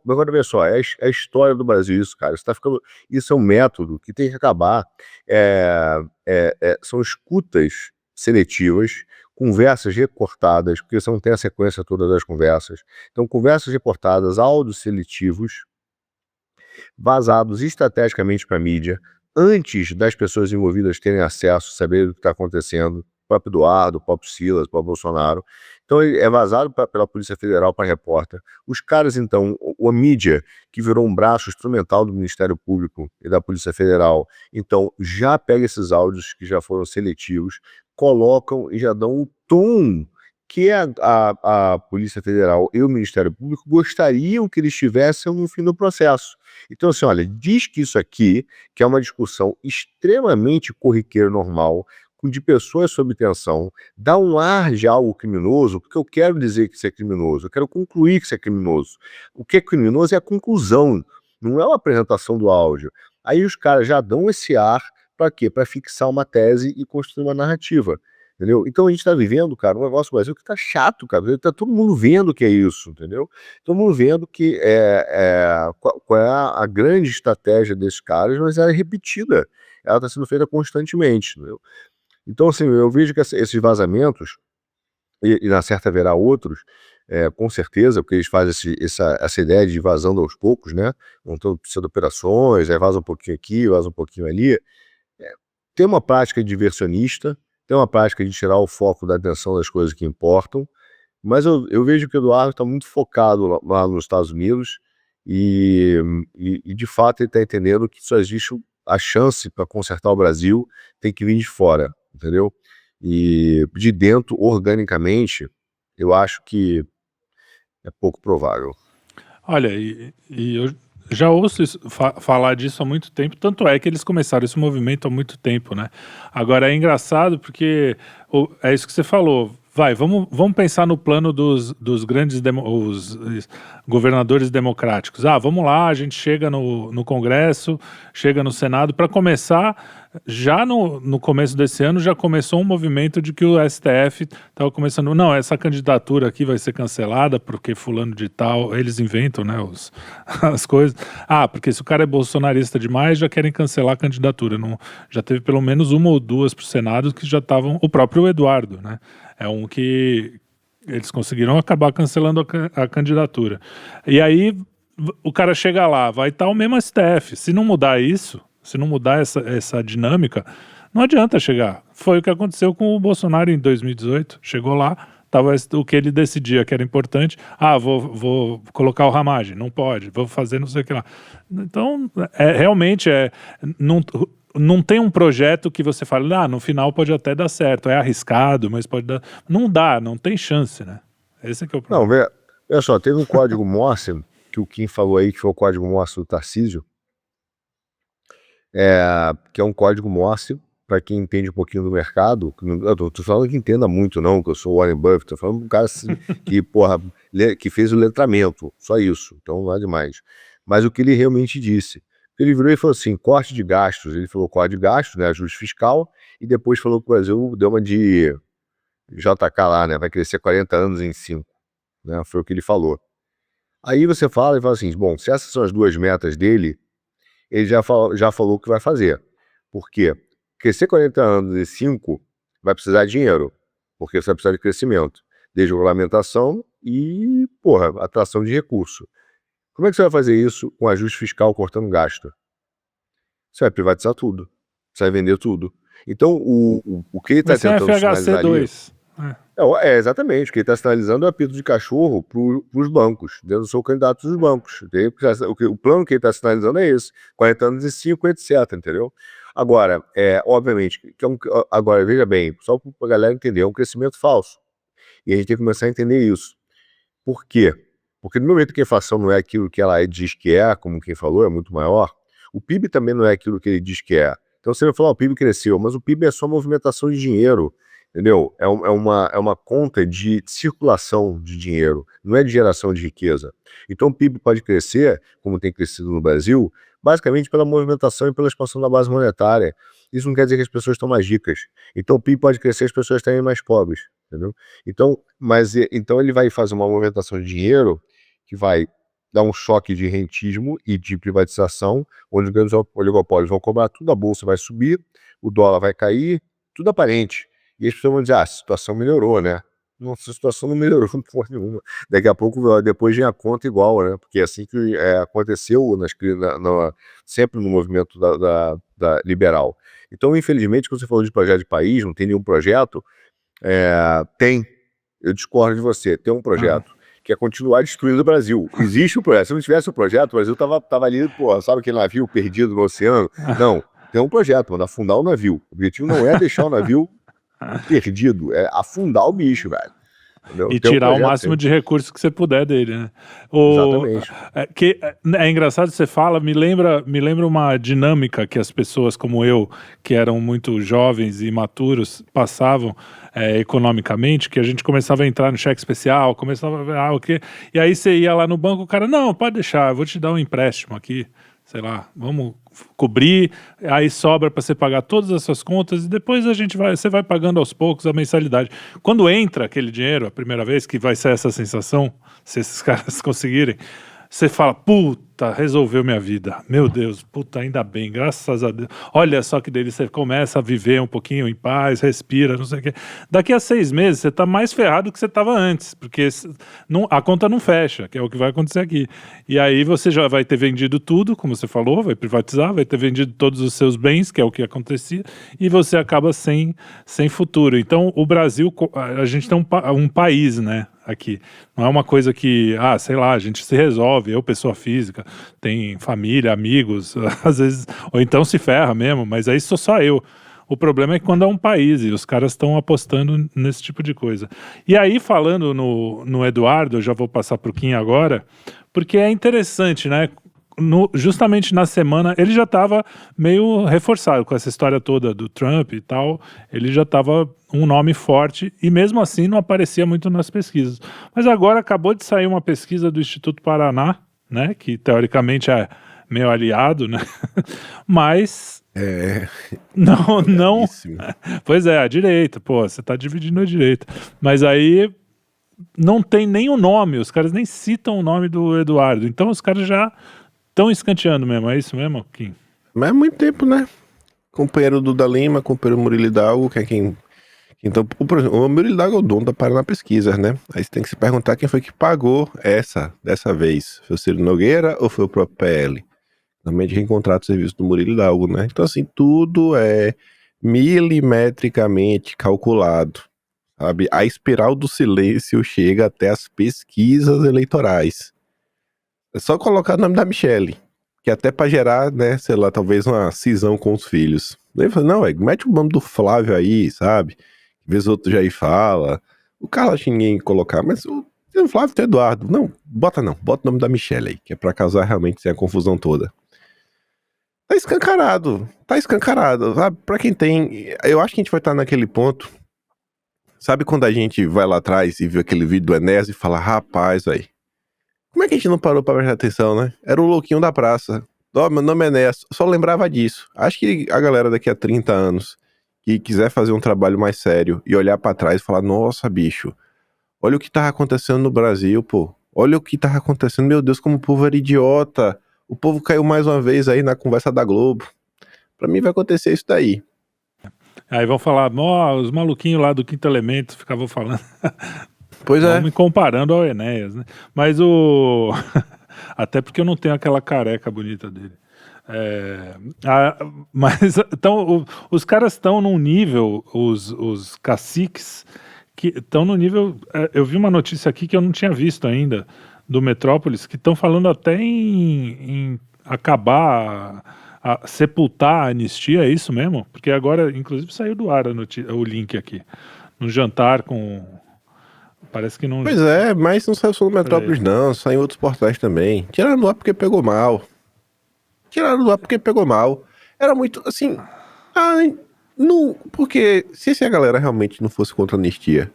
S2: agora veja só, é a história do Brasil isso, cara, isso é um método que tem que acabar, são escutas seletivas, conversas recortadas, porque você não tem a sequência toda das conversas, então conversas recortadas, áudios seletivos, vazados estrategicamente para a mídia, antes das pessoas envolvidas terem acesso, saber o que está acontecendo, o próprio Eduardo, o próprio Silas, o próprio Bolsonaro. Então é vazado pela Polícia Federal para repórter. Os caras, então, a mídia, que virou um braço instrumental do Ministério Público e da Polícia Federal, então já pega esses áudios que já foram seletivos, colocam e já dão o tom que a Polícia Federal e o Ministério Público gostariam que eles tivessem no fim do processo. Então, assim, olha, diz que isso aqui, que é uma discussão extremamente corriqueira, normal, de pessoas sob tensão, dá um ar de algo criminoso, porque eu quero dizer que isso é criminoso, eu quero concluir que isso é criminoso. O que é criminoso é a conclusão, não é a apresentação do áudio. Aí os caras já dão esse ar para quê? Para fixar uma tese e construir uma narrativa. Entendeu? Então a gente tá vivendo, cara, um negócio no Brasil que tá chato, cara. Tá todo mundo vendo que é isso, entendeu? Todo mundo vendo que qual é a grande estratégia desses caras, mas ela é repetida. Ela está sendo feita constantemente, entendeu? Então, assim, eu vejo que esses vazamentos, e na certa haverá outros, com certeza, porque eles fazem essa ideia de vazando aos poucos, né? Montando pseudo-operações, aí vaza um pouquinho aqui, vaza um pouquinho ali. Tem uma prática diversionista, tem uma prática de tirar o foco da atenção das coisas que importam, mas eu vejo que o Eduardo está muito focado lá nos Estados Unidos e de fato ele está entendendo que só existe a chance para consertar o Brasil, tem que vir de fora, entendeu? E de dentro, organicamente, eu acho que é pouco provável.
S1: Olha, e eu já ouço falar disso há muito tempo, tanto é que eles começaram esse movimento há muito tempo, né? Agora é engraçado porque é isso que você falou. Vamos pensar no plano dos grandes governadores democráticos. Vamos lá, a gente chega no Congresso, chega no Senado. Para começar, já no começo desse ano, já começou um movimento de que o STF estava começando. Não, essa candidatura aqui vai ser cancelada porque fulano de tal. Eles inventam, né, as coisas. Porque se o cara é bolsonarista demais, já querem cancelar a candidatura. Não, já teve pelo menos uma ou duas para o Senado que já estavam. O próprio Eduardo, né? É um que eles conseguiram acabar cancelando a candidatura. E aí o cara chega lá, vai estar o mesmo STF. Se não mudar isso, se não mudar essa dinâmica, não adianta chegar. Foi o que aconteceu com o Bolsonaro em 2018. Chegou lá, tava o que ele decidia que era importante. Vou colocar o Ramagem. Não pode. Vou fazer não sei o que lá. Então, realmente, não tem um projeto que você fala, no final pode até dar certo, é arriscado, mas pode dar... Não dá, não tem chance, né? Esse é que é o problema.
S2: Não, veja só, teve um código Morse, que o Kim falou aí, que foi o código Morse do Tarcísio, que é um código Morse, para quem entende um pouquinho do mercado, eu tô falando que entenda muito não, que eu sou o Warren Buffett, tô falando de um cara que, porra, que fez o letramento, só isso, então não é demais. Mas o que ele realmente disse, ele virou e falou assim, corte de gastos, ele falou corte de gastos, né, ajuste fiscal, e depois falou que o Brasil deu uma de JK lá, né, vai crescer 40 anos em 5, né, foi o que ele falou. Aí você fala e fala assim, bom, se essas são as duas metas dele, ele já falou o que vai fazer. Por quê? Crescer 40 anos em 5 vai precisar de dinheiro, porque você vai precisar de crescimento, desregulamentação e, porra, atração de recurso. Como é que você vai fazer isso com ajuste fiscal cortando gasto? Você vai privatizar tudo, você vai vender tudo. Então, o que ele está tentando sinalizar ali... Exatamente, o que ele está sinalizando é o apito de cachorro para os bancos, dentro do seu candidato dos bancos. Entendeu? O plano que ele está sinalizando é esse, 40 anos e 5, etc, entendeu? Agora, obviamente, agora veja bem, só para a galera entender, é um crescimento falso. E a gente tem que começar a entender isso. Por quê? Porque no momento que a inflação não é aquilo que ela diz que é, como quem falou, é muito maior, o PIB também não é aquilo que ele diz que é. Então você vai falar, o PIB cresceu, mas o PIB é só movimentação de dinheiro, entendeu? É uma conta de circulação de dinheiro, não é de geração de riqueza. Então o PIB pode crescer, como tem crescido no Brasil, basicamente pela movimentação e pela expansão da base monetária. Isso não quer dizer que as pessoas estão mais ricas. Então o PIB pode crescer e as pessoas estarem mais pobres, entendeu? Então ele vai fazer uma movimentação de dinheiro que vai dar um choque de rentismo e de privatização, onde os grandes oligopólios vão cobrar tudo, a bolsa vai subir, o dólar vai cair, tudo aparente. E as pessoas vão dizer, a situação melhorou, né? Nossa, a situação não melhorou porra nenhuma. Daqui a pouco, depois vem a conta igual, né? Porque é assim que aconteceu sempre no movimento da liberal. Então, infelizmente, quando você falou de projeto de país, não tem nenhum projeto, eu discordo de você, tem um projeto que é continuar destruindo o Brasil. Existe um projeto, se não tivesse o projeto, o Brasil tava ali, pô, sabe aquele navio perdido no oceano? Não, tem um projeto, mano, afundar o navio. O objetivo não é deixar o navio perdido, é afundar o bicho, velho. Entendeu?
S1: E
S2: Tem um
S1: tirar o
S2: projeto,
S1: máximo
S2: tem.
S1: de recursos que você puder dele, né?
S2: Exatamente.
S1: É engraçado você fala, me lembra uma dinâmica que as pessoas como eu, que eram muito jovens e imaturos, passavam economicamente, que a gente começava a entrar no cheque especial, começava a ver o quê? E aí você ia lá no banco, o cara, não, pode deixar, eu vou te dar um empréstimo aqui, sei lá, vamos cobrir, aí sobra para você pagar todas as suas contas e depois você vai pagando aos poucos a mensalidade. Quando entra aquele dinheiro, a primeira vez, que vai ser essa sensação, se esses caras conseguirem, você fala, puta, resolveu minha vida, meu Deus, puta, ainda bem, graças a Deus. Olha só que delícia, você começa a viver um pouquinho em paz, respira, não sei o quê. Daqui a 6 meses você tá mais ferrado que você tava antes, porque a conta não fecha, que é o que vai acontecer aqui. E aí você já vai ter vendido tudo, como você falou, vai privatizar, vai ter vendido todos os seus bens, que é o que acontecia, e você acaba sem futuro. Então o Brasil, a gente tem um país, né? Aqui. Não é uma coisa que, sei lá, a gente se resolve, eu, pessoa física, tem família, amigos, às vezes, ou então se ferra mesmo, mas aí sou só eu. O problema é que quando é um país e os caras estão apostando nesse tipo de coisa. E aí, falando no Eduardo, eu já vou passar pro Kim agora, porque é interessante, né? Justamente na semana, ele já estava meio reforçado com essa história toda do Trump e tal, ele já estava um nome forte e mesmo assim não aparecia muito nas pesquisas. Mas agora acabou de sair uma pesquisa do Instituto Paraná, né, que teoricamente é meio aliado, né, mas não, pois é, a direita, pô, você tá dividindo a direita, mas aí não tem nem o nome, os caras nem citam o nome do Eduardo, então os caras já estão escanteando mesmo, é isso mesmo, Kim?
S3: Mas é muito tempo, né? Companheiro do Lima, companheiro Murilo Hidalgo, que é quem... Então, por exemplo, o Murilo Hidalgo é o dono da Paraná Pesquisa, né? Aí você tem que se perguntar quem foi que pagou dessa vez. Foi o Ciro Nogueira ou foi o próprio PL? Normalmente quem contrata o serviço do Murilo Hidalgo, né? Então, assim, tudo é milimetricamente calculado, sabe? A espiral do silêncio chega até as pesquisas eleitorais. É só colocar o nome da Michelle, que até pra gerar, né, sei lá, talvez uma cisão com os filhos. Daí fala, não, mete o nome do Flávio aí, sabe? Às vezes outro já aí fala. O Carlos acho que ninguém colocar, mas o Flávio tem Eduardo. Não, bota o nome da Michelle aí, que é pra causar realmente sem a confusão toda. Tá escancarado, sabe? Pra quem tem, eu acho que a gente vai estar naquele ponto, sabe quando a gente vai lá atrás e viu aquele vídeo do Enéas e fala, rapaz, aí. Como é que a gente não parou pra prestar atenção, né? Era o louquinho da praça. Meu nome é Enéas, só lembrava disso. Acho que a galera daqui a 30 anos que quiser fazer um trabalho mais sério e olhar pra trás e falar, nossa, bicho, olha o que tava acontecendo no Brasil, pô. Olha o que tava acontecendo, meu Deus, como o povo era idiota. O povo caiu mais uma vez aí na conversa da Globo. Pra mim vai acontecer isso daí.
S1: Aí vão falar, os maluquinhos lá do Quinto Elemento ficavam falando...
S3: Pois é.
S1: Me comparando ao Enéas, né? Mas até porque eu não tenho aquela careca bonita dele. Mas então os caras estão num nível, os caciques, que estão no nível. Eu vi uma notícia aqui que eu não tinha visto ainda, do Metrópolis, que estão falando até em acabar, sepultar a anistia, é isso mesmo? Porque agora, inclusive, saiu do ar o link aqui. No jantar com. Parece que não.
S3: Pois é, mas não saiu só no Metrópolis, não. Saiu em outros portais também. Tiraram do ar porque pegou mal. Tiraram do ar porque pegou mal. Era muito, assim... não, porque se a galera realmente não fosse contra a anistia,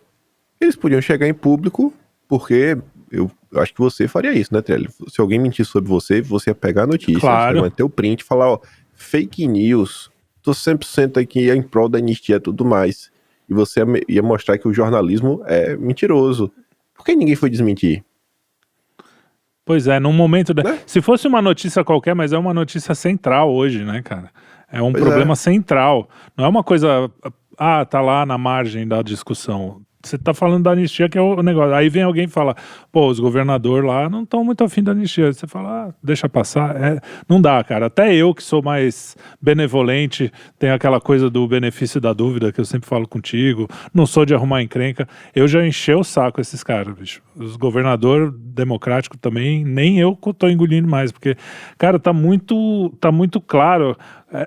S3: eles podiam chegar em público, porque eu acho que você faria isso, né, Trelli? Se alguém mentir sobre você, você ia pegar a notícia,
S1: Claro.
S3: você ia manter o print e falar, ó, fake news, tô 100% aqui em prol da anistia e tudo mais. E você ia mostrar que o jornalismo é mentiroso. Por que ninguém foi desmentir?
S1: Pois é, num momento...
S3: Né?
S1: Se fosse uma notícia qualquer, mas é uma notícia central hoje, né, cara? É um
S3: Pois
S1: problema central. Não é uma coisa... tá lá na margem da discussão. Você tá falando da anistia, que é o negócio. Aí vem alguém e fala, pô, os governadores lá não estão muito afim da anistia. Você fala, deixa passar. Não dá, cara. Até eu, que sou mais benevolente, tenho aquela coisa do benefício da dúvida, que eu sempre falo contigo, não sou de arrumar encrenca. Eu já enchei o saco esses caras, bicho. Os governadores democráticos também, nem eu tô engolindo mais, porque, cara, tá muito claro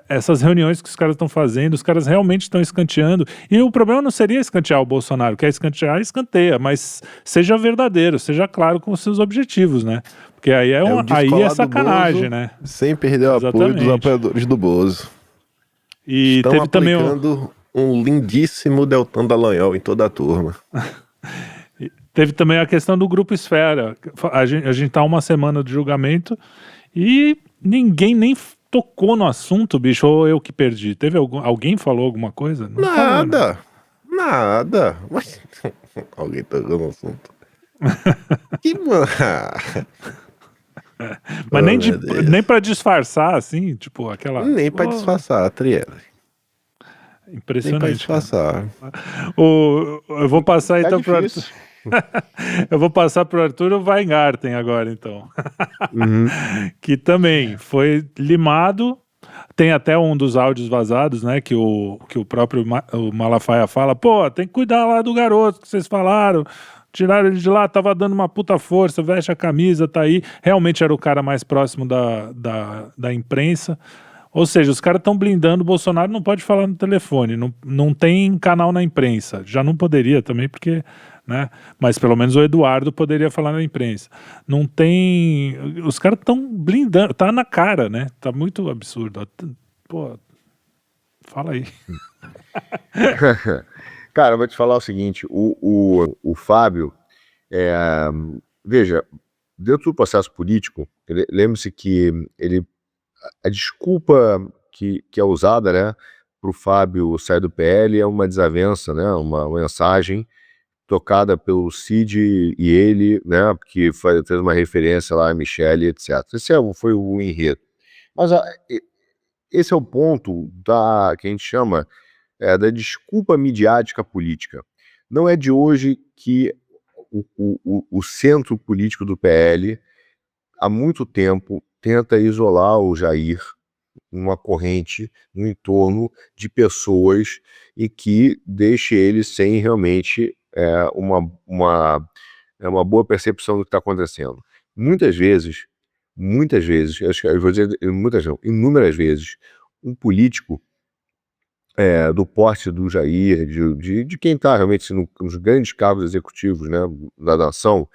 S1: essas reuniões que os caras estão fazendo, os caras realmente estão escanteando. E o problema não seria escantear o Bolsonaro, quer escantear, escanteia, mas seja verdadeiro, seja claro com os seus objetivos, né? Porque aí aí é sacanagem,
S3: Bozo,
S1: né?
S3: Sem perder o apoio dos apoiadores do Bozo.
S1: E
S3: estão
S1: teve também
S3: aplicando um lindíssimo Deltan Dallagnol em toda a turma.
S1: Teve também a questão do Grupo Esfera. A gente tá uma semana de julgamento e ninguém nem tocou no assunto, bicho, ou eu que perdi? Teve alguém falou alguma coisa? Não
S3: nada, falou, nada. Mas alguém tocou no assunto. Que
S1: mas nem pra disfarçar, assim, tipo, aquela...
S3: Nem pra disfarçar, Trielle.
S1: Impressionante.
S3: Nem pra disfarçar.
S1: Eu vou passar então pro
S2: difícil.
S1: Arthur. Eu vou passar pro Arthur Weingarten agora, então. Que também foi limado. Tem até um dos áudios vazados, né? Que o próprio o Malafaia fala: pô, tem que cuidar lá do garoto que vocês falaram. Tiraram ele de lá, tava dando uma puta força, veste a camisa, tá aí. Realmente era o cara mais próximo da imprensa. Ou seja, os caras estão blindando. O Bolsonaro não pode falar no telefone, não tem canal na imprensa. Já não poderia também, porque, né? Mas pelo menos o Eduardo poderia falar na imprensa. Não tem. Os caras estão blindando, tá na cara, né? Tá muito absurdo. Pô, fala aí.
S2: Cara, eu vou te falar o seguinte: o Fábio, veja, dentro do processo político, lembre-se que a desculpa que é usada, né, para o Fábio sair do PL é uma desavença, né, uma mensagem tocada pelo Cid e ele, né, que fez uma referência lá a Michele, etc. Esse foi o enredo. Mas esse é o ponto que a gente chama da desculpa midiática política. Não é de hoje que o centro político do PL, há muito tempo, tenta isolar o Jair, uma corrente no entorno de pessoas e que deixe ele sem realmente uma boa percepção do que está acontecendo. Muitas vezes, eu vou dizer muitas não, inúmeras vezes, um político do porte do Jair, de quem está realmente nos grandes cargos executivos, né, da nação,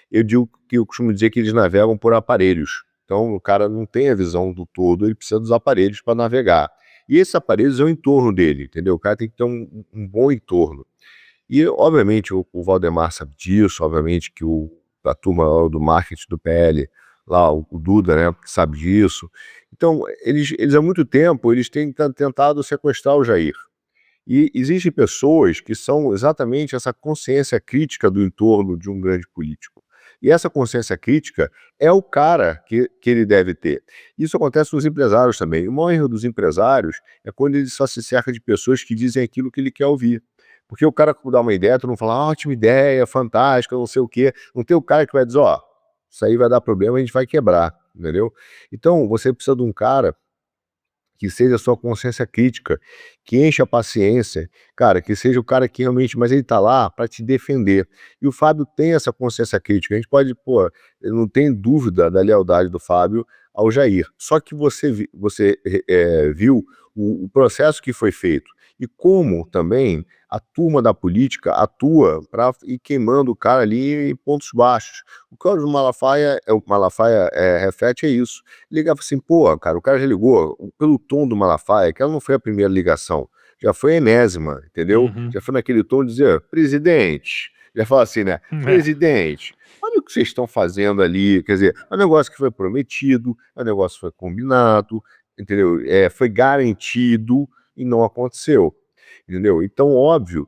S2: eu costumo dizer que eles navegam por aparelhos. Então, o cara não tem a visão do todo, ele precisa dos aparelhos para navegar. E esses aparelhos é o entorno dele, entendeu? O cara tem que ter um bom entorno. E, obviamente, o Valdemar sabe disso, obviamente que a turma do marketing do PL, lá, o Duda, né, sabe disso. Então, eles há muito tempo, eles têm tentado sequestrar o Jair. E existem pessoas que são exatamente essa consciência crítica do entorno de um grande político. E essa consciência crítica é o cara que ele deve ter. Isso acontece nos empresários também. O maior erro dos empresários é quando ele só se cerca de pessoas que dizem aquilo que ele quer ouvir. Porque o cara dá uma ideia, todo mundo fala, ótima ideia, fantástica, não sei o quê. Não tem o cara que vai dizer, ó, isso aí vai dar problema, a gente vai quebrar, entendeu? Então, você precisa de um cara que seja a sua consciência crítica, que encha a paciência, cara, que seja o cara que realmente, mas ele tá lá para te defender. E o Fábio tem essa consciência crítica. A gente pode, pô, eu não tem dúvida da lealdade do Fábio ao Jair. Só que você viu o processo que foi feito e como também a turma da política atua para ir queimando o cara ali em pontos baixos. O que o Malafaia reflete é isso. Ligava assim, pô, cara, o cara já ligou pelo tom do Malafaia, que ela não foi a primeira ligação, já foi a enésima, entendeu?
S1: Uhum.
S2: Já foi naquele tom de dizer, presidente, já fala assim, né? Presidente, olha o que vocês estão fazendo ali, quer dizer, é um negócio que foi prometido, é um negócio que foi combinado, entendeu? Foi garantido e não aconteceu, entendeu? Então, óbvio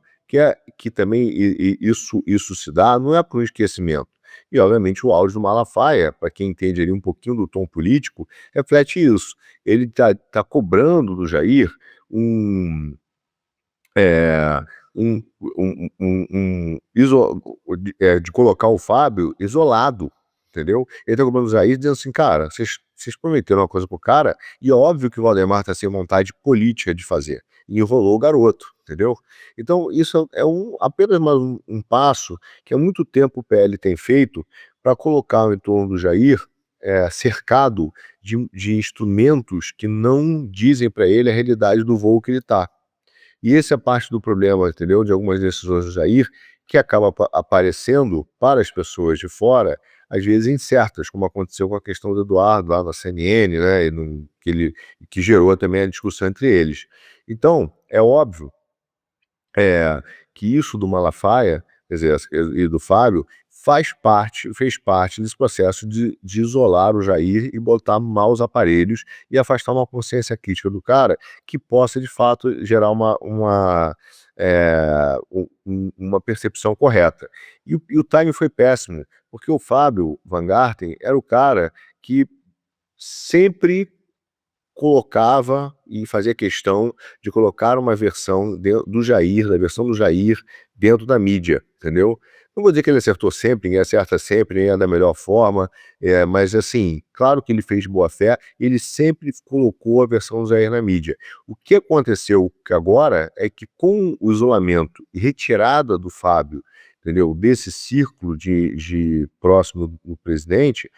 S2: que também isso se dá, não é por um esquecimento. E, obviamente, o áudio do Malafaia, para quem entende ali um pouquinho do tom político, reflete isso. Ele tá cobrando do Jair um, é, de colocar o Fábio isolado, entendeu? Ele tá cobrando o Jair dizendo assim, cara, vocês prometeram uma coisa pro cara, e é óbvio que o Valdemar tá sem vontade política de fazer. E enrolou o garoto, entendeu? Então, isso é apenas mais um passo que há muito tempo o PL tem feito para colocar o entorno do Jair cercado de instrumentos que não dizem para ele a realidade do voo que ele está. E essa é parte do problema, entendeu? De algumas decisões do Jair, que acaba aparecendo para as pessoas de fora, às vezes incertas, como aconteceu com a questão do Eduardo lá na CNN, né? Que gerou também a discussão entre eles. Então, é óbvio que isso do Malafaia, quer dizer, e do Fábio, fez parte desse processo de isolar o Jair e botar maus aparelhos e afastar uma consciência crítica do cara que possa, de fato, gerar uma percepção correta. E o timing foi péssimo, porque o Fábio Van Garten era o cara que sempre colocava e fazia questão de colocar uma versão da versão do Jair dentro da mídia, entendeu? Não vou dizer que ele acertou sempre, ninguém acerta sempre, nem é da melhor forma, mas assim, claro que ele fez de boa fé, ele sempre colocou a versão do Jair na mídia. O que aconteceu agora é que com o isolamento e retirada do Fábio, entendeu, desse círculo de próximo do presidente,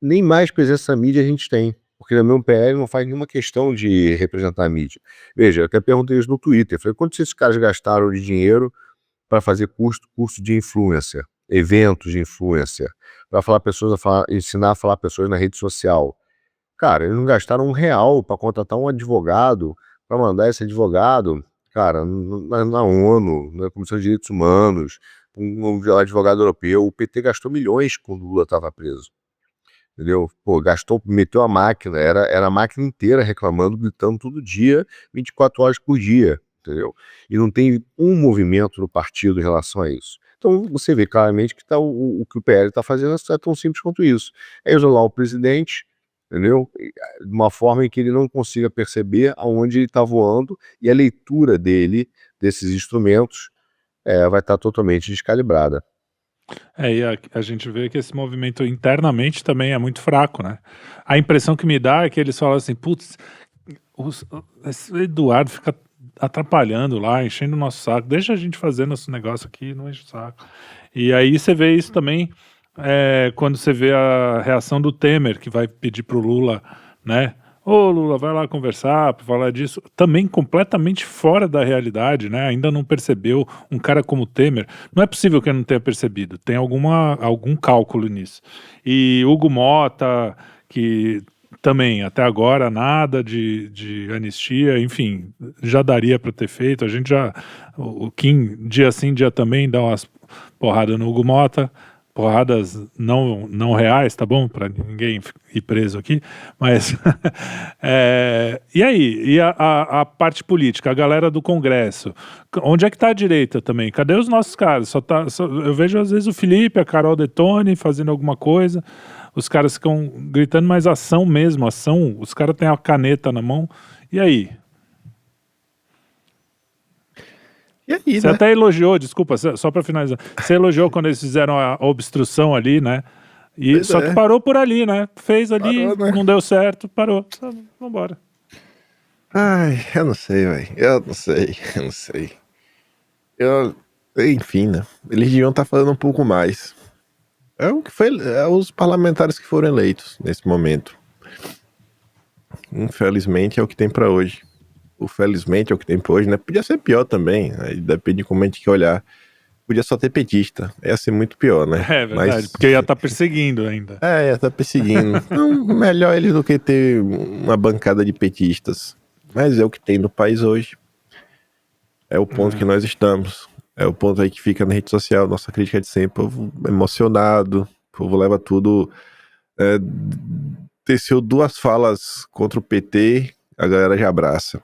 S2: nem mais presença na mídia a gente tem. Porque também o PL não faz nenhuma questão de representar a mídia. Veja, eu até perguntei isso no Twitter. Falei, quanto esses caras gastaram de dinheiro para fazer curso de influencer, eventos de influencer, para ensinar a falar pessoas na rede social? Cara, eles não gastaram R$1 para contratar um advogado, para mandar esse advogado, cara, na ONU, na Comissão de Direitos Humanos, um advogado europeu. O PT gastou milhões quando o Lula estava preso. Entendeu? Pô, meteu a máquina, era a máquina inteira reclamando, gritando todo dia, 24 horas por dia, entendeu? E não tem um movimento no partido em relação a isso. Então você vê claramente que o que o PL está fazendo é tão simples quanto isso. É isolar o presidente, entendeu? De uma forma em que ele não consiga perceber aonde ele está voando e a leitura desses instrumentos, vai estar totalmente descalibrada.
S1: E a gente vê que esse movimento internamente também é muito fraco, né? A impressão que me dá é que eles falam assim, putz, esse Eduardo fica atrapalhando lá, enchendo o nosso saco, deixa a gente fazer nosso negócio aqui, não enche o saco. E aí você vê isso também quando você vê a reação do Temer, que vai pedir pro Lula, né? Ô Lula, vai lá conversar para falar disso, também completamente fora da realidade, né? Ainda não percebeu um cara como o Temer. Não é possível que ele não tenha percebido, tem algum cálculo nisso. E Hugo Mota, que também, até agora, nada de anistia, enfim, já daria para ter feito. A gente o Kim, dia sim, dia também, dá umas porradas no Hugo Mota, porradas não reais, tá bom? Para ninguém ir preso aqui, mas e aí? E a parte política, a galera do Congresso, onde é que tá a direita também? Cadê os nossos caras? Eu vejo às vezes o Felipe, a Carol Detone fazendo alguma coisa, os caras ficam gritando, mas ação mesmo, os caras têm a caneta na mão, e aí?
S3: E aí,
S1: Você
S3: né?
S1: até elogiou, desculpa, só para finalizar. Você elogiou quando eles fizeram a obstrução ali, né?
S3: Pois
S1: Só que parou por ali, né? Fez ali,
S3: Parou, né?
S1: não deu certo, parou. Vambora.
S3: Ai, eu não sei, velho. Eu não sei. Enfim, né? Eles deviam estar fazendo um pouco mais. É o que foi, é os parlamentares que foram eleitos nesse momento. Infelizmente é o que tem pra hoje. O felizmente é o que tem pra hoje, né? Podia ser pior também, aí depende de como a gente quer olhar. Podia só ter petista, ia ser muito pior, né?
S1: É verdade, porque ia estar perseguindo ainda.
S3: Ia estar perseguindo. Então, melhor eles do que ter uma bancada de petistas. Mas é o que tem no país hoje. É o ponto que nós estamos. É o ponto aí que fica na rede social. Nossa crítica de sempre, o povo emocionado, o povo leva tudo. Teceu 2 falas contra o PT, a galera já abraça.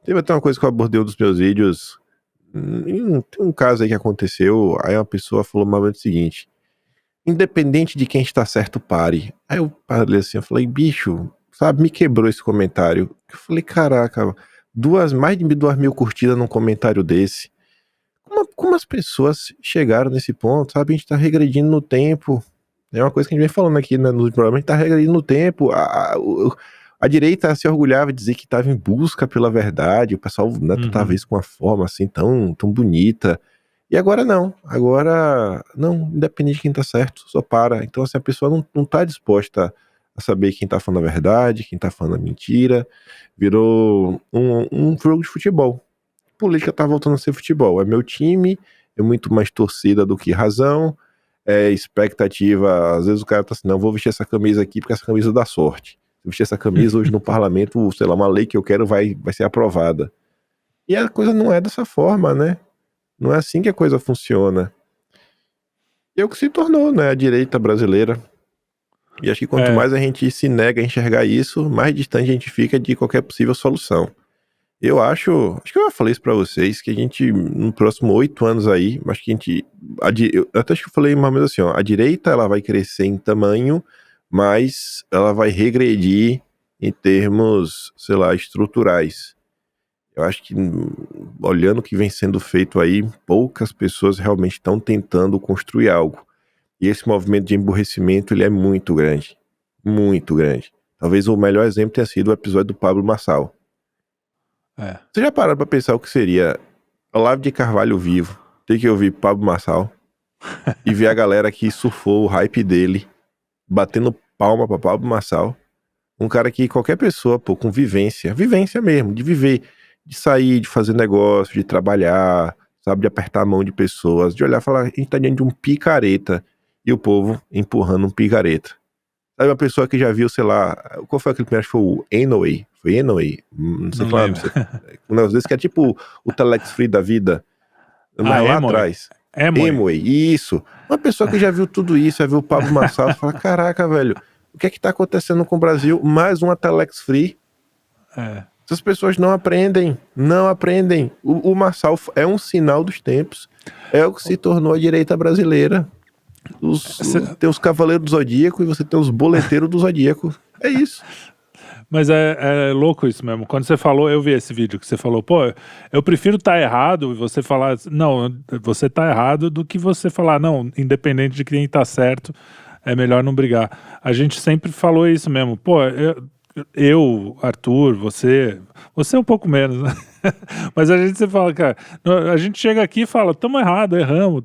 S3: Teve até uma coisa que eu abordei um dos meus vídeos. Tem um caso aí que aconteceu, aí uma pessoa falou mais ou menos o seguinte: independente de quem está certo, pare. Aí eu parei assim, eu falei, bicho, sabe, me quebrou esse comentário. Eu falei, caraca, mais de 2.000 curtidas num comentário desse. Como as pessoas chegaram nesse ponto, sabe? A gente tá regredindo no tempo. É uma coisa que a gente vem falando aqui, né, no programa, a gente tá regredindo no tempo. A direita se orgulhava de dizer que estava em busca pela verdade, o pessoal, né, tratava isso com uma forma assim tão bonita. E agora não, independente de quem tá certo, só para. Então assim, a pessoa não tá disposta a saber quem tá falando a verdade, quem tá falando a mentira. Virou um jogo de futebol. Política tá voltando a ser futebol. É meu time, é muito mais torcida do que razão, é expectativa. Às vezes o cara tá assim, não, vou vestir essa camisa aqui porque essa camisa dá sorte. Se eu vestir essa camisa hoje no parlamento, sei lá, uma lei que eu quero vai ser aprovada. E a coisa não é dessa forma, né? Não é assim que a coisa funciona. E é o que se tornou, né, a direita brasileira. E acho que quanto mais a gente se nega a enxergar isso, mais distante a gente fica de qualquer possível solução. Eu acho que eu já falei isso pra vocês, que a gente, no próximo 8 anos aí, acho que a gente, eu até acho que eu falei mais ou menos assim, ó, a direita ela vai crescer em tamanho, mas ela vai regredir em termos, sei lá, estruturais. Eu acho que, olhando o que vem sendo feito aí, poucas pessoas realmente estão tentando construir algo. E esse movimento de emburrecimento, ele é muito grande. Muito grande. Talvez o melhor exemplo tenha sido o episódio do Pablo Marçal. Você já parou pra pensar o que seria Olavo de Carvalho vivo, ter que ouvir Pablo Marçal e ver a galera que surfou o hype dele, batendo palma pra Pablo Marçal? Um cara que qualquer pessoa, pô, com vivência mesmo, de viver, de sair, de fazer negócio, de trabalhar, sabe, de apertar a mão de pessoas, de olhar e falar, a gente tá diante de um picareta, e o povo empurrando um picareta. Sabe, uma pessoa que já viu, sei lá, qual foi aquele primeiro, acho que foi o Enway, não sei falar, um negócio desse que é tipo o Telex Free da vida, mas lá atrás. Amway, isso. Uma pessoa que já viu tudo isso, já viu o Pablo Marçal, fala, caraca, velho, o que é que tá acontecendo com o Brasil? Mais uma Telex Free. Essas pessoas não aprendem. O Marçal é um sinal dos tempos. É o que se tornou a direita brasileira. Tem os Cavaleiros do Zodíaco e você tem os Boleteiros do Zodíaco. É isso.
S1: Mas é louco isso mesmo. Quando você falou, eu vi esse vídeo que você falou, pô, eu prefiro estar errado e você falar, não, você tá errado, do que você falar, não, independente de quem tá certo, é melhor não brigar. A gente sempre falou isso mesmo, pô, eu Arthur, você um pouco menos, né? Mas a gente sempre fala, cara, a gente chega aqui e fala, tamo errado, erramos,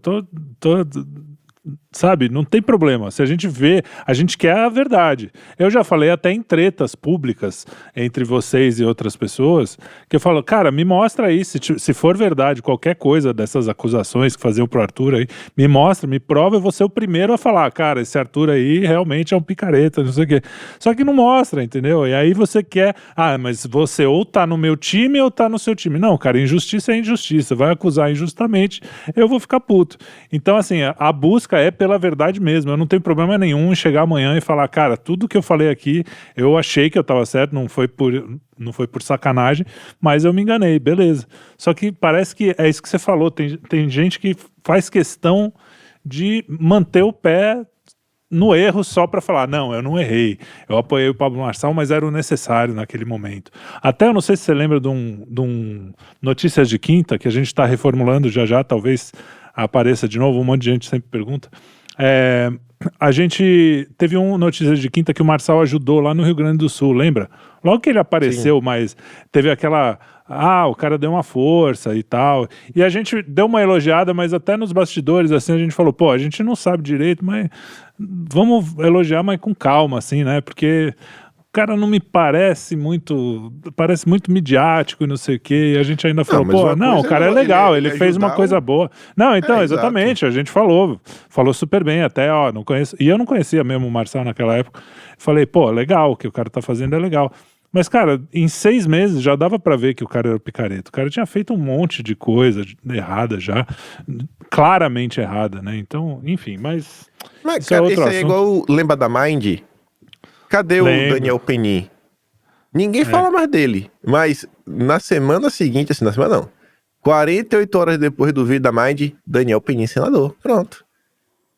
S1: sabe, não tem problema. Se a gente vê, a gente quer a verdade. Eu já falei até em tretas públicas entre vocês e outras pessoas, que eu falo, cara, me mostra aí, se for verdade qualquer coisa dessas acusações que faziam pro Arthur aí, me mostra, me prova, eu vou ser o primeiro a falar, cara, esse Arthur aí realmente é um picareta, não sei o quê. Só que não mostra, entendeu? E aí você quer, mas você ou tá no meu time ou tá no seu time. Não, cara, injustiça é injustiça, vai acusar injustamente, eu vou ficar puto. Então, assim, a busca é pela verdade mesmo. Eu não tenho problema nenhum em chegar amanhã e falar, cara, tudo que eu falei aqui, eu achei que eu tava certo, não foi por sacanagem, mas eu me enganei, beleza. Só que parece que é isso que você falou, tem gente que faz questão de manter o pé no erro só para falar, não, eu não errei, eu apoiei o Pablo Marçal, mas era o necessário naquele momento. Até eu não sei se você lembra de um Notícias de Quinta, que a gente está reformulando já, talvez apareça de novo, um monte de gente sempre pergunta. a gente teve uma notícia de quinta que o Marçal ajudou lá no Rio Grande do Sul, lembra? Logo que ele apareceu, mas teve aquela... o cara deu uma força e tal. E a gente deu uma elogiada, mas até nos bastidores, assim, a gente falou, pô, a gente não sabe direito, mas vamos elogiar, mas com calma, assim, né? Porque... o cara não me parece muito midiático e não sei o quê, e a gente ainda falou,
S3: mas
S1: pô,
S3: uma
S1: não, o
S3: coisa
S1: cara é
S3: ele
S1: legal, ele fez uma
S3: ajudar
S1: coisa boa. Não, então,
S3: exato.
S1: exatamente, a gente falou super bem até, ó, não conheço, e eu não conhecia mesmo o Marçal naquela época, falei, pô, legal, o que o cara tá fazendo é legal. Mas, cara, em 6 meses já dava pra ver que o cara era picareta. O cara tinha feito um monte de coisa errada já, claramente errada, né? Então, enfim, mas
S3: Mas,
S1: isso é
S3: cara,
S1: outro
S3: esse aí é
S1: assunto.
S3: igual. Lembra da Mind? Cadê o
S1: Lembro.
S3: Daniel Penin? Ninguém fala mais dele. Mas na semana seguinte, assim, na semana não. 48 horas depois do vídeo da Mind, Daniel Penin, senador. Pronto.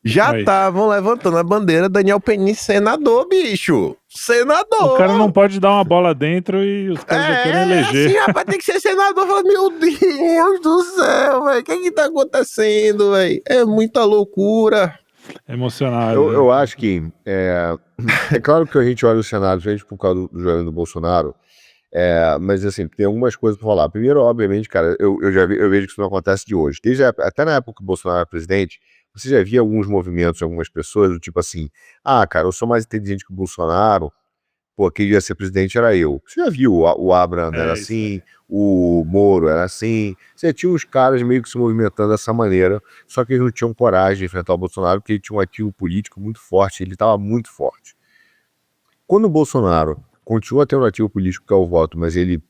S3: Já
S1: Aí.
S3: estavam levantando a bandeira Daniel Penin, senador, bicho. Senador!
S1: O cara não pode dar uma bola dentro e os caras já querem eleger.
S3: Assim, rapaz, tem que ser senador. Fala, meu Deus do céu, velho. O que tá acontecendo, velho? É muita loucura.
S1: Emocionado.
S2: Eu acho que é claro que a gente olha o cenário, gente, por causa do governo do Bolsonaro, mas assim, tem algumas coisas para falar. Primeiro, obviamente, cara, eu vejo que isso não acontece de hoje. Até na época que o Bolsonaro era presidente, você já via alguns movimentos de algumas pessoas, do tipo assim, cara, eu sou mais inteligente que o Bolsonaro, pô, quem ia ser presidente era eu. Você já viu, o Abraham era
S1: Isso aí.
S2: assim, o Moro era assim, você tinha os caras meio que se movimentando dessa maneira, só que eles não tinham coragem de enfrentar o Bolsonaro, porque ele tinha um ativo político muito forte, ele estava muito forte. Quando o Bolsonaro continua tendo um ativo político que é o voto, mas ele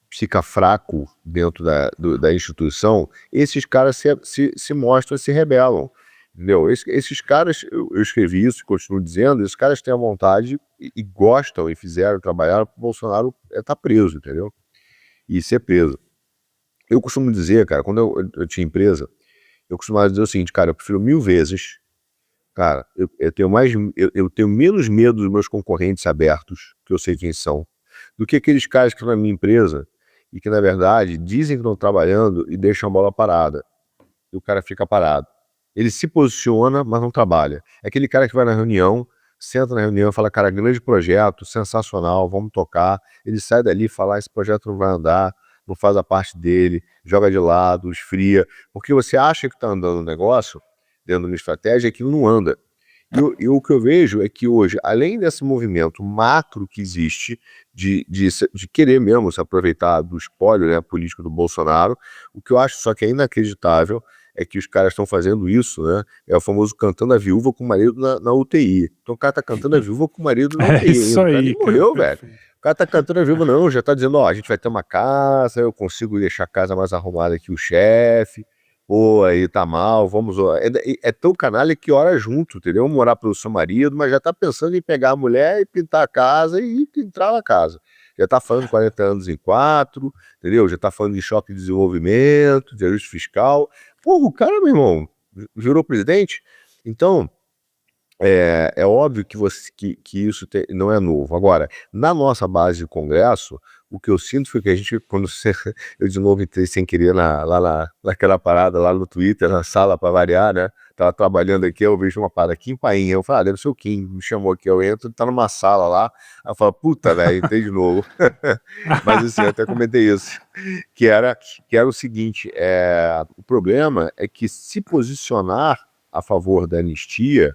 S2: fica fraco dentro da instituição, esses caras se mostram, se rebelam. Entendeu? Esses caras, eu escrevi isso e continuo dizendo, esses caras têm a vontade e gostam e fizeram, trabalharam para o Bolsonaro estar preso, entendeu? E ser preso. Eu costumo dizer, cara, quando eu tinha empresa, eu costumava dizer o seguinte, cara, eu prefiro 1000 vezes, cara, eu tenho menos medo dos meus concorrentes abertos, que eu sei quem são, do que aqueles caras que estão na minha empresa e que, na verdade, dizem que estão trabalhando e deixam a bola parada. E o cara fica parado. Ele se posiciona, mas não trabalha. É aquele cara que vai na reunião, senta na reunião e fala, cara, grande projeto, sensacional, vamos tocar. Ele sai dali e fala, esse projeto não vai andar, não faz a parte dele, joga de lado, esfria. Porque você acha que está andando o negócio, dentro de uma estratégia, aquilo não anda. E o que eu vejo é que hoje, além desse movimento macro que existe, de querer mesmo se aproveitar do espólio, né, político do Bolsonaro, o que eu acho só que é inacreditável é que os caras estão fazendo isso, né? É o famoso cantando a viúva com o marido na UTI. Então o cara tá cantando a viúva com o marido na
S1: É
S2: UTI
S1: isso
S2: ainda. O cara
S1: aí,
S2: nem
S1: cara.
S2: morreu, velho.
S1: Perfeito.
S2: O cara tá cantando a viúva, não, já tá dizendo, ó, a gente vai ter uma casa, eu consigo deixar a casa mais arrumada que o chefe. Pô, aí tá mal, vamos. É tão canalha que ora junto, entendeu? Morar pelo seu marido, mas já tá pensando em pegar a mulher e pintar a casa e entrar na casa. Já tá falando 40 anos em 4, entendeu? Já tá falando de choque de desenvolvimento, de ajuste fiscal. Porra, o cara, meu irmão, virou presidente. Então, é óbvio que isso não é novo. Agora, na nossa base de Congresso, o que eu sinto foi que a gente, eu de novo entrei sem querer naquela parada lá no Twitter, na sala para variar, né? Tava trabalhando aqui, eu vejo uma parada aqui em Painha. Eu falei, deve ser o Kim, me chamou aqui, eu entro, tá numa sala lá. Aí eu falo, puta, velho, entrei de novo. Mas assim, eu até comentei isso, que era o seguinte, o problema é que se posicionar a favor da anistia,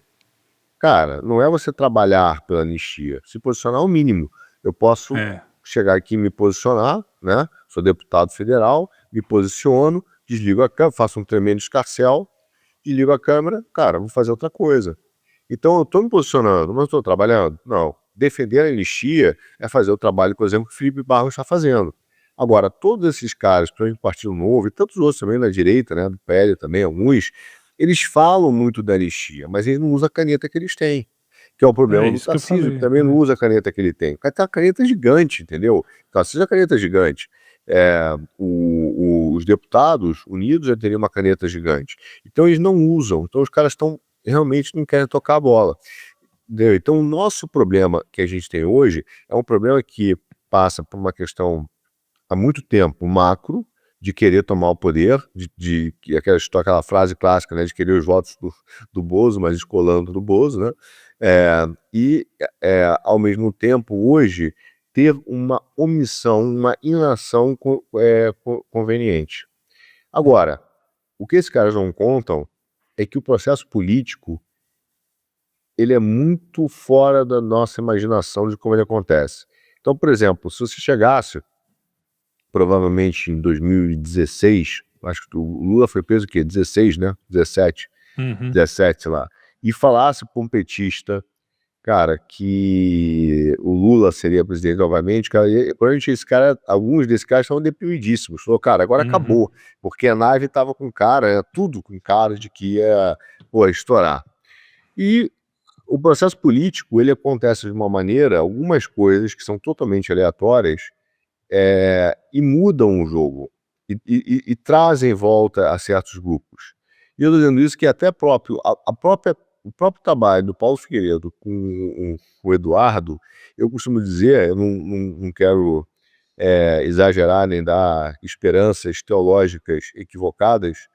S2: cara, não é você trabalhar pela anistia, se posicionar é o mínimo. Eu posso chegar aqui e me posicionar, né? Sou deputado federal, me posiciono, desligo a câmera, faço um tremendo escarcéu, desligo a câmera, cara, vou fazer outra coisa. Então eu estou me posicionando, mas estou trabalhando? Não. Defender a anistia é fazer o trabalho, por exemplo, que o Felipe Barros está fazendo. Agora, todos esses caras, principalmente do Partido Novo, e tantos outros também da direita, né, do PL também, alguns, eles falam muito da anistia, mas eles não usam a caneta que eles têm, que é o problema do
S1: Isso que eu
S2: Tarcísio, que
S1: falei.
S2: também não usa a caneta que ele tem. O cara tem uma caneta gigante, entendeu? O Tarcísio é uma caneta gigante. Os deputados unidos já teriam uma caneta gigante. Então eles não usam. Então os caras realmente não querem tocar a bola. Entendeu? Então o nosso problema que a gente tem hoje é um problema que passa por uma questão há muito tempo macro, de querer tomar o poder, aquela frase clássica, né, de querer os votos do Bozo, mas descolando do Bozo, né? Ao mesmo tempo, hoje, ter uma omissão, uma inação conveniente. Agora, o que esses caras não contam é que o processo político ele é muito fora da nossa imaginação de como ele acontece. Então, por exemplo, se você chegasse, provavelmente em 2016, acho que o Lula foi preso o quê? 16, né? 17, 17 lá. E falasse para um petista, cara, que o Lula seria presidente novamente, cara, alguns desses caras estavam deprimidíssimos. Falou, cara, agora acabou, porque a nave estava com cara, tudo com cara de que ia, estourar. E o processo político, ele acontece de uma maneira, algumas coisas que são totalmente aleatórias, e mudam o jogo, e trazem volta a certos grupos. E eu estou dizendo isso que até o próprio trabalho do Paulo Figueiredo com o Eduardo, eu costumo dizer, eu não quero exagerar nem dar esperanças teológicas equivocadas,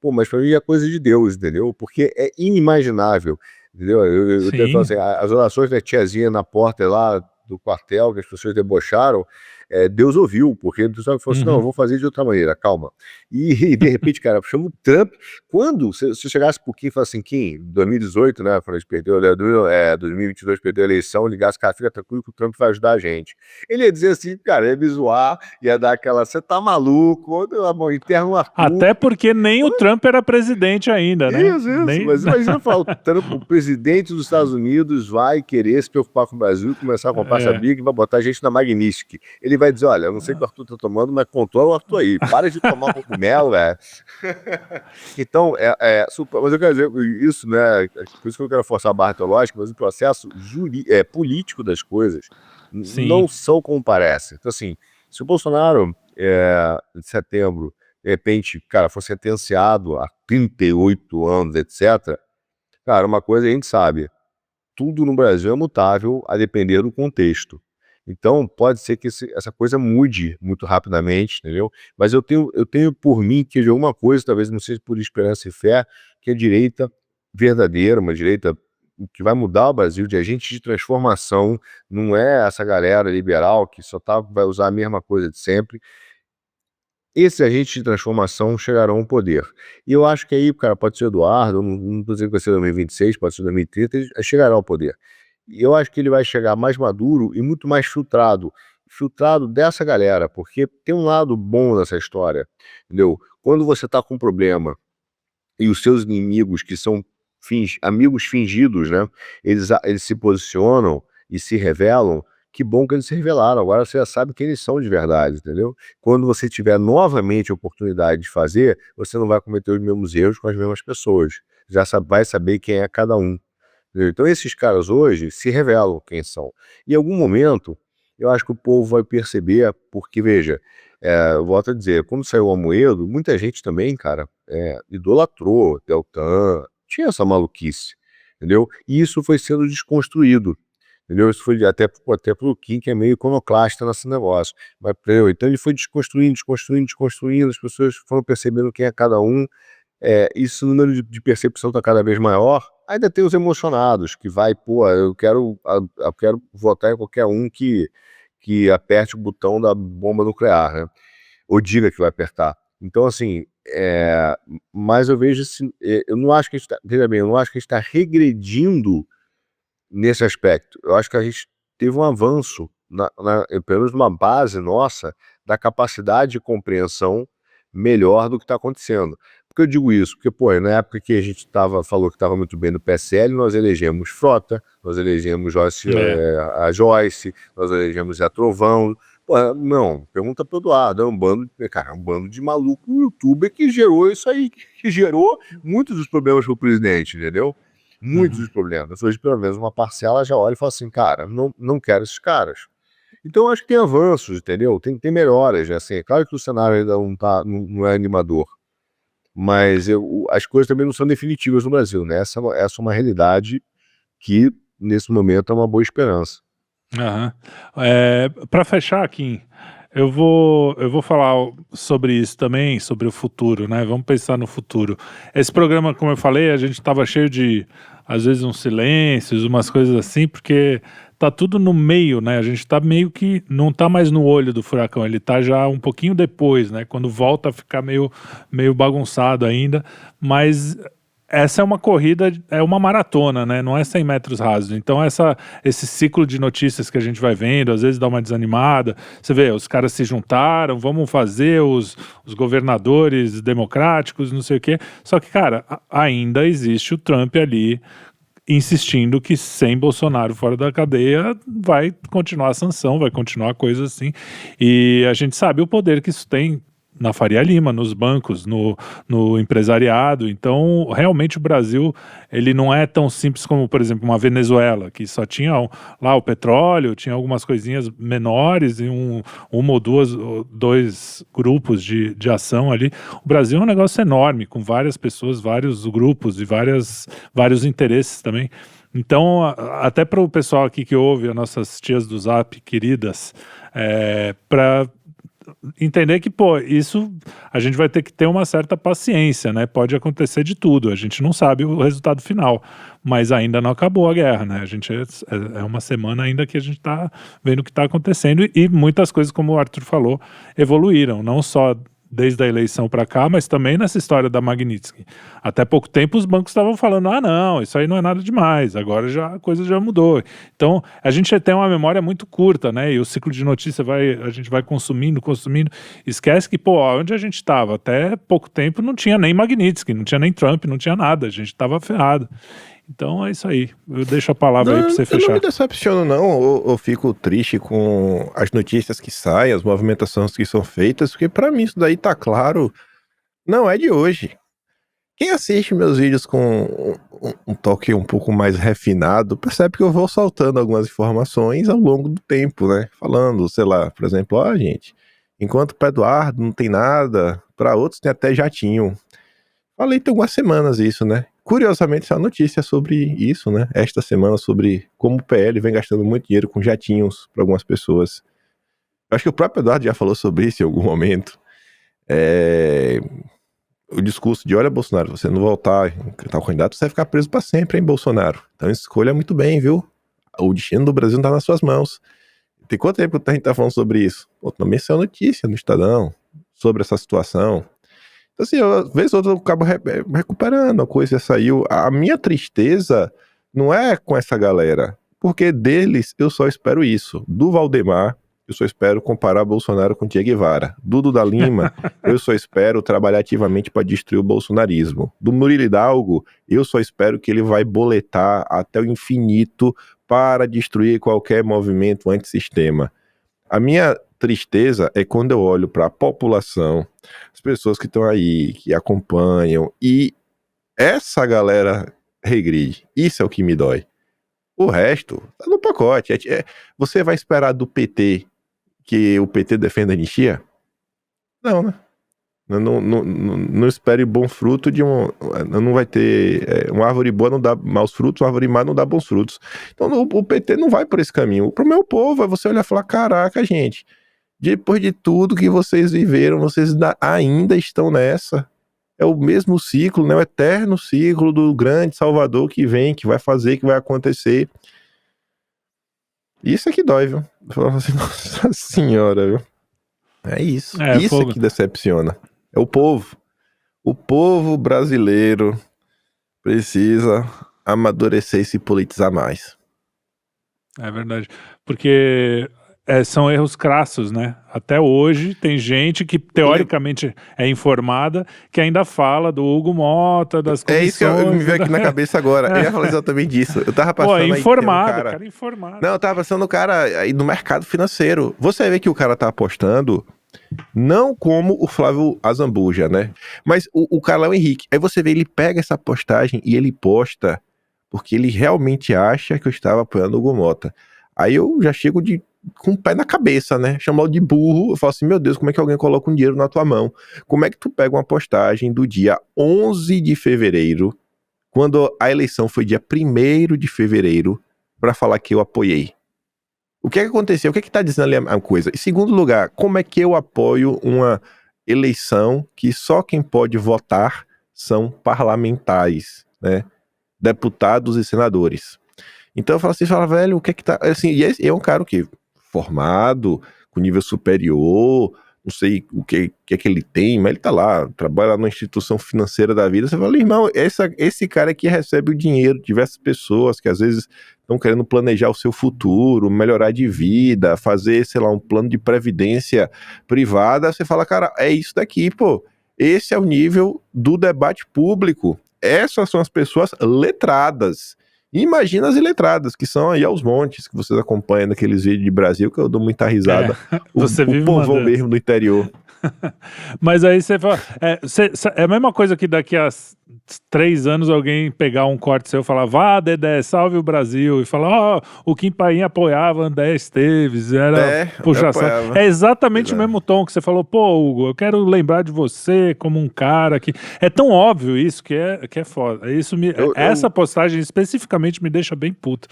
S2: mas para mim é coisa de Deus, entendeu? Porque é inimaginável, entendeu? Eu até falo assim, as orações da tiazinha na porta lá do quartel, que as pessoas debocharam, Deus ouviu, porque Deus falou assim, não, eu vou fazer de outra maneira, calma. E de repente, cara, chama o Trump, quando você chegasse pro Kim e falasse assim, Kim, 2018, né, quando a gente perdeu, 2022 perdeu a eleição, ligasse, cara, fica tranquilo que o Trump vai ajudar a gente. Ele ia dizer assim, cara, ia me zoar, ia dar aquela, você tá maluco, enterra um Arthur.
S1: Até porque nem o Trump era presidente ainda, né?
S2: Isso, mas imagina falar, o presidente dos Estados Unidos vai querer se preocupar com o Brasil e começar a comprar essa briga e vai botar a gente na Magnífica. Ele vai dizer, olha, eu não sei o que o Arthur tá tomando, mas controla o Arthur aí, para de tomar cogumelo, velho. Então, mas eu quero dizer isso, né, por isso que eu quero forçar a barra teológica, mas o processo político das coisas não são como parece. Então, assim, se o Bolsonaro, em setembro, de repente, cara, for sentenciado a 38 anos, etc., cara, uma coisa a gente sabe, tudo no Brasil é mutável a depender do contexto. Então, pode ser que essa coisa mude muito rapidamente, entendeu? Mas eu tenho por mim que de alguma coisa, talvez não seja por esperança e fé, que a direita verdadeira, uma direita que vai mudar o Brasil, de agente de transformação, não é essa galera liberal que só vai usar a mesma coisa de sempre. Esses agentes de transformação chegarão ao poder. E eu acho que aí, cara, pode ser Eduardo, não estou dizendo que vai ser 2026, pode ser 2030, ele chegará ao poder. E eu acho que ele vai chegar mais maduro e muito mais filtrado dessa galera, porque tem um lado bom nessa história, entendeu? Quando você está com um problema e os seus inimigos, que são amigos fingidos, né, eles se posicionam e se revelam, que bom que eles se revelaram, agora você já sabe quem eles são de verdade, entendeu? Quando você tiver novamente a oportunidade de fazer, você não vai cometer os mesmos erros com as mesmas pessoas, vai saber quem é cada um. Entendeu? Então esses caras hoje se revelam quem são. Em algum momento, eu acho que o povo vai perceber, porque veja, eu volto a dizer, quando saiu o Amoedo, muita gente também, cara, idolatrou Deltan, tinha essa maluquice, entendeu? E isso foi sendo desconstruído. Entendeu? Isso foi até pro Kim, que é meio iconoclasta nesse negócio. Mas, então ele foi desconstruindo, as pessoas foram percebendo quem é cada um. Isso, o número de percepção está cada vez maior. Ainda tem os emocionados, que vai, eu quero votar em qualquer um que aperte o botão da bomba nuclear, né? Ou diga que vai apertar. Então, assim, mas eu vejo assim, eu não acho que a gente veja bem, eu não acho que a gente está regredindo nesse aspecto. Eu acho que a gente teve um avanço, pelo menos uma base nossa, da capacidade de compreensão melhor do que está acontecendo. Por que eu digo isso? Porque, na época que a gente falou que estava muito bem no PSL, nós elegemos Frota, nós elegemos a Joyce, nós elegemos a Trovão. Não, pergunta pro Eduardo, é um bando de maluco youtuber que gerou isso aí, que gerou muitos dos problemas pro presidente, entendeu? Muitos dos problemas. Hoje, pelo menos, uma parcela já olha e fala assim, cara, não quero esses caras. Então, eu acho que tem avanços, entendeu? Tem melhoras, né? Assim, é claro que o cenário ainda não é animador, mas as coisas também não são definitivas no Brasil, né? Essa é uma realidade que, nesse momento, é uma boa esperança.
S1: Para fechar aqui, Eu vou falar sobre isso também, sobre o futuro, né? Vamos pensar no futuro. Esse programa, como eu falei, a gente estava cheio de, às vezes, uns silêncios, umas coisas assim, porque tá tudo no meio, né? A gente tá meio que não tá mais no olho do furacão, ele tá já um pouquinho depois, né? Quando volta a ficar meio bagunçado ainda, mas essa é uma corrida, é uma maratona, né? Não é 100 metros rasos. Então esse ciclo de notícias que a gente vai vendo, às vezes dá uma desanimada. Você vê, os caras se juntaram, vamos fazer os governadores democráticos, não sei o quê. Só que, cara, ainda existe o Trump ali insistindo que sem Bolsonaro fora da cadeia vai continuar a sanção, vai continuar a coisa assim. E a gente sabe o poder que isso tem na Faria Lima, nos bancos, no empresariado. Então, realmente o Brasil, ele não é tão simples como, por exemplo, uma Venezuela, que só tinha lá o petróleo, tinha algumas coisinhas menores e uma ou dois grupos de ação ali. O Brasil é um negócio enorme, com várias pessoas, vários grupos e vários interesses também. Então, até para o pessoal aqui que ouve, as nossas tias do Zap, queridas, para entender que, pô, isso a gente vai ter que ter uma certa paciência, né? Pode acontecer de tudo, a gente não sabe o resultado final, mas ainda não acabou a guerra, né? A gente é uma semana ainda que a gente tá vendo o que tá acontecendo e muitas coisas, como o Arthur falou, evoluíram, não só desde a eleição para cá, mas também nessa história da Magnitsky. Até pouco tempo os bancos estavam falando, não, isso aí não é nada demais, agora a coisa já mudou. Então, a gente tem uma memória muito curta, né, e o ciclo de notícia a gente vai consumindo, esquece que, pô, onde a gente estava até pouco tempo não tinha nem Magnitsky, não tinha nem Trump, não tinha nada, a gente estava ferrado. Então é isso aí, eu deixo a palavra aí para você fechar.
S3: Eu não me decepciono não, eu fico triste com as notícias que saem, as movimentações que são feitas, porque pra mim isso daí tá claro, não é de hoje. Quem assiste meus vídeos com um toque um pouco mais refinado, percebe que eu vou soltando algumas informações ao longo do tempo, né? Falando, sei lá, por exemplo, gente, enquanto para Eduardo não tem nada, para outros tem até jatinho. Falei tem algumas semanas isso, né? Curiosamente, essa notícia sobre isso, né? Esta semana sobre como o PL vem gastando muito dinheiro com jatinhos para algumas pessoas. Eu acho que o próprio Eduardo já falou sobre isso em algum momento. O discurso de olha, Bolsonaro, você não voltar tal candidato, você vai ficar preso para sempre, hein, Bolsonaro? Então escolha muito bem, viu? O destino do Brasil não tá nas suas mãos. Tem quanto tempo que a gente tá falando sobre isso? Também saiu notícia no Estadão sobre essa situação. Então, assim, às vezes eu acabo recuperando, a coisa saiu. A minha tristeza não é com essa galera, porque deles eu só espero isso. Do Valdemar, eu só espero comparar Bolsonaro com Che Guevara. Dudu da Lima, eu só espero trabalhar ativamente para destruir o bolsonarismo. Do Murilo Hidalgo, eu só espero que ele vai boletar até o infinito para destruir qualquer movimento antissistema. A minha tristeza é quando eu olho para a população, as pessoas que estão aí, que acompanham, e essa galera regride. Isso é o que me dói. O resto tá no pacote. Você vai esperar do PT que o PT defenda a anistia? Não, né? Não espere bom fruto de um. Não vai ter. Uma árvore boa não dá maus frutos, uma árvore má não dá bons frutos. Então o PT não vai por esse caminho. Pro meu povo é você olhar e falar: caraca, gente, depois de tudo que vocês viveram, vocês ainda estão nessa. É o mesmo ciclo, né? O eterno ciclo do grande Salvador que vem, que vai fazer, que vai acontecer. Isso é que dói, viu? Eu falo assim, nossa senhora, viu? É isso. Isso é que decepciona. É o povo. O povo brasileiro precisa amadurecer e se politizar mais.
S1: É verdade. Porque são erros crassos, né? Até hoje tem gente que teoricamente é informada que ainda fala do Hugo Mota, das comissões.
S3: É isso que me veio aqui na cabeça agora. Eu ia falar exatamente disso. Eu tava passando aí
S1: informado, cara informado.
S3: Não, eu tava passando o cara aí no mercado financeiro. Você vê que o cara tá apostando não como o Flávio Azambuja, né? Mas o Carlão Henrique. Aí você vê, ele pega essa postagem e ele posta porque ele realmente acha que eu estava apoiando o Hugo Mota. Aí eu já chego com o pé na cabeça, né? Chamar de burro, eu falo assim, meu Deus, como é que alguém coloca um dinheiro na tua mão? Como é que tu pega uma postagem do dia 11 de fevereiro, quando a eleição foi dia 1º de fevereiro, para falar que eu apoiei? O que é que aconteceu? O que é que está dizendo ali a coisa? Em segundo lugar, como é que eu apoio uma eleição que só quem pode votar são parlamentares, né? Deputados e senadores. Então eu falo assim, velho, o que é que tá... Assim, e é um cara que formado, com nível superior, não sei o que é que ele tem, mas ele tá lá, trabalha numa instituição financeira da vida. Você fala, irmão, esse cara aqui recebe o dinheiro de diversas pessoas que às vezes estão querendo planejar o seu futuro, melhorar de vida, fazer, sei lá, um plano de previdência privada. Você fala, cara, é isso daqui, pô. Esse é o nível do debate público. Essas são as pessoas letradas. Imagina as iletradas, que são aí aos montes, que vocês acompanham naqueles vídeos de Brasil, que eu dou muita risada.
S1: Você vive
S3: o povão
S1: mandando.
S3: mesmo do interior.
S1: Mas aí você fala. É a mesma coisa que daqui a 3 anos alguém pegar um corte seu e falar: vá, Dedé, salve o Brasil. E falar: ó, o Kim Paim apoiava André Esteves. Era puxação. É exatamente o mesmo tom que você falou: pô, Hugo, eu quero lembrar de você como um cara que. É tão óbvio isso que é foda. Essa postagem especificamente me deixa bem puto.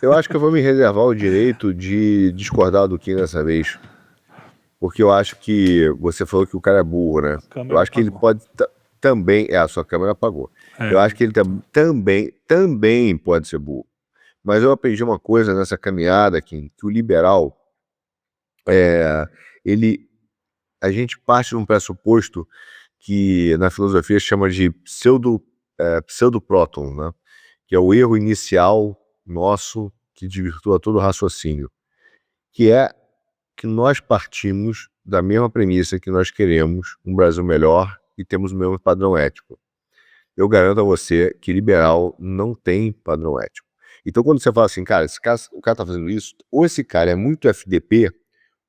S2: Eu acho que eu vou me reservar o direito de discordar do Kim dessa vez. Porque eu acho que você falou que o cara é burro, né? Eu acho que ele pode também... a sua câmera apagou. Eu acho que ele também pode ser burro. Mas eu aprendi uma coisa nessa caminhada, Kim, que o liberal, a gente parte de um pressuposto que na filosofia chama de pseudopróton, né? Que é o erro inicial nosso que desvirtua todo o raciocínio. Que é que nós partimos da mesma premissa que nós queremos um Brasil melhor e temos o mesmo padrão ético. Eu garanto a você que liberal não tem padrão ético. Então quando você fala assim, cara, o cara tá fazendo isso, ou esse cara é muito FDP,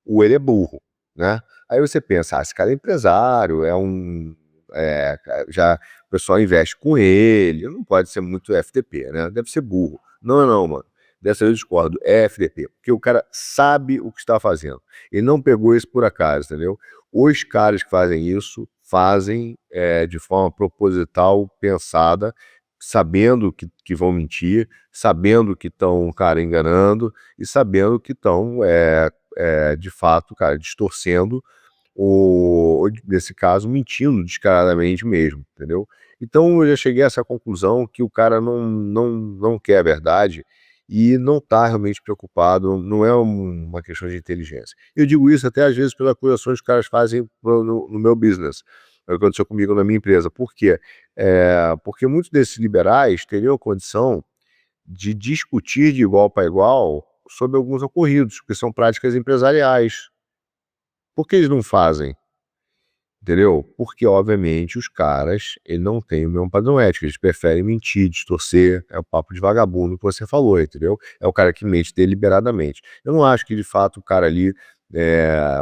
S2: ou ele é burro, né? Aí você pensa, esse cara é empresário, já o pessoal investe com ele, não pode ser muito FDP, né? Deve ser burro. Não, mano. Dessa vez eu discordo, é FDP, porque o cara sabe o que está fazendo. Ele não pegou isso por acaso, entendeu? Os caras que fazem isso, fazem de forma proposital, pensada, sabendo que vão mentir, sabendo que estão, cara, enganando e sabendo que estão, de fato, cara, distorcendo ou, nesse caso, mentindo descaradamente mesmo, entendeu? Então eu já cheguei a essa conclusão que o cara não quer a verdade e não está realmente preocupado, não é uma questão de inteligência. Eu digo isso até às vezes pelas acusações que os caras fazem no meu business, é o que aconteceu comigo na minha empresa. Por quê? Porque muitos desses liberais teriam a condição de discutir de igual para igual sobre alguns ocorridos, porque são práticas empresariais. Por que eles não fazem? Entendeu? Porque, obviamente, os caras, eles não têm o mesmo padrão ético, eles preferem mentir, distorcer, é o papo de vagabundo que você falou, entendeu? É o cara que mente deliberadamente. Eu não acho que, de fato, o cara ali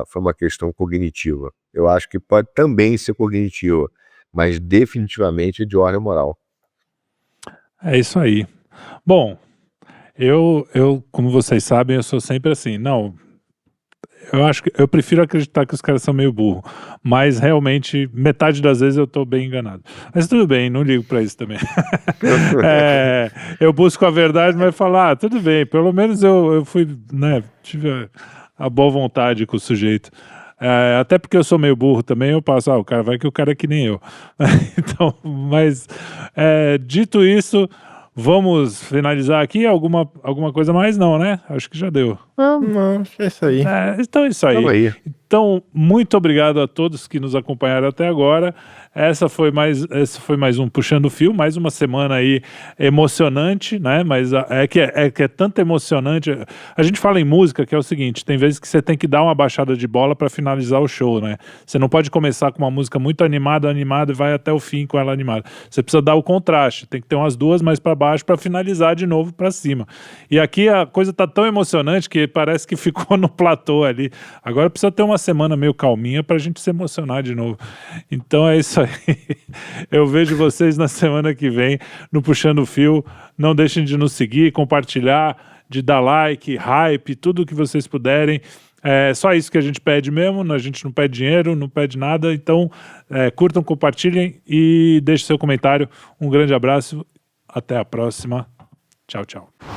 S2: foi uma questão cognitiva. Eu acho que pode também ser cognitiva, mas definitivamente é de ordem moral.
S1: É isso aí. Bom, eu, como vocês sabem, eu sou sempre assim, não... Eu acho que eu prefiro acreditar que os caras são meio burros, mas realmente metade das vezes eu tô bem enganado. Mas tudo bem, não ligo pra isso também. Eu busco a verdade, mas falar, tudo bem, pelo menos eu fui, né, tive a boa vontade com o sujeito. Até porque eu sou meio burro também, eu passo, o cara vai que o cara é que nem eu. Então, mas dito isso, vamos finalizar aqui? Alguma coisa mais? Não, né? Acho que já deu.
S3: Não, é isso aí.
S1: Então é isso aí.
S2: Tamo aí.
S1: Então, muito obrigado a todos que nos acompanharam até agora. Esse foi mais um Puxando o Fio, mais uma semana aí emocionante, né? Mas é que é tanto emocionante. A gente fala em música que é o seguinte, tem vezes que você tem que dar uma baixada de bola para finalizar o show, né? Você não pode começar com uma música muito animada e vai até o fim com ela animada. Você precisa dar o contraste, tem que ter umas duas mais para baixo para finalizar de novo para cima. E aqui a coisa tá tão emocionante que parece que ficou no platô ali. Agora precisa ter uma semana meio calminha pra gente se emocionar de novo. Então é isso aí. Eu vejo vocês na semana que vem no Puxando o Fio. Não deixem de nos seguir, compartilhar, de dar like, hype, tudo o que vocês puderem. É só isso que a gente pede mesmo, a gente não pede dinheiro, não pede nada. Então curtam, compartilhem e deixem seu comentário. Um grande abraço, até a próxima. Tchau, tchau.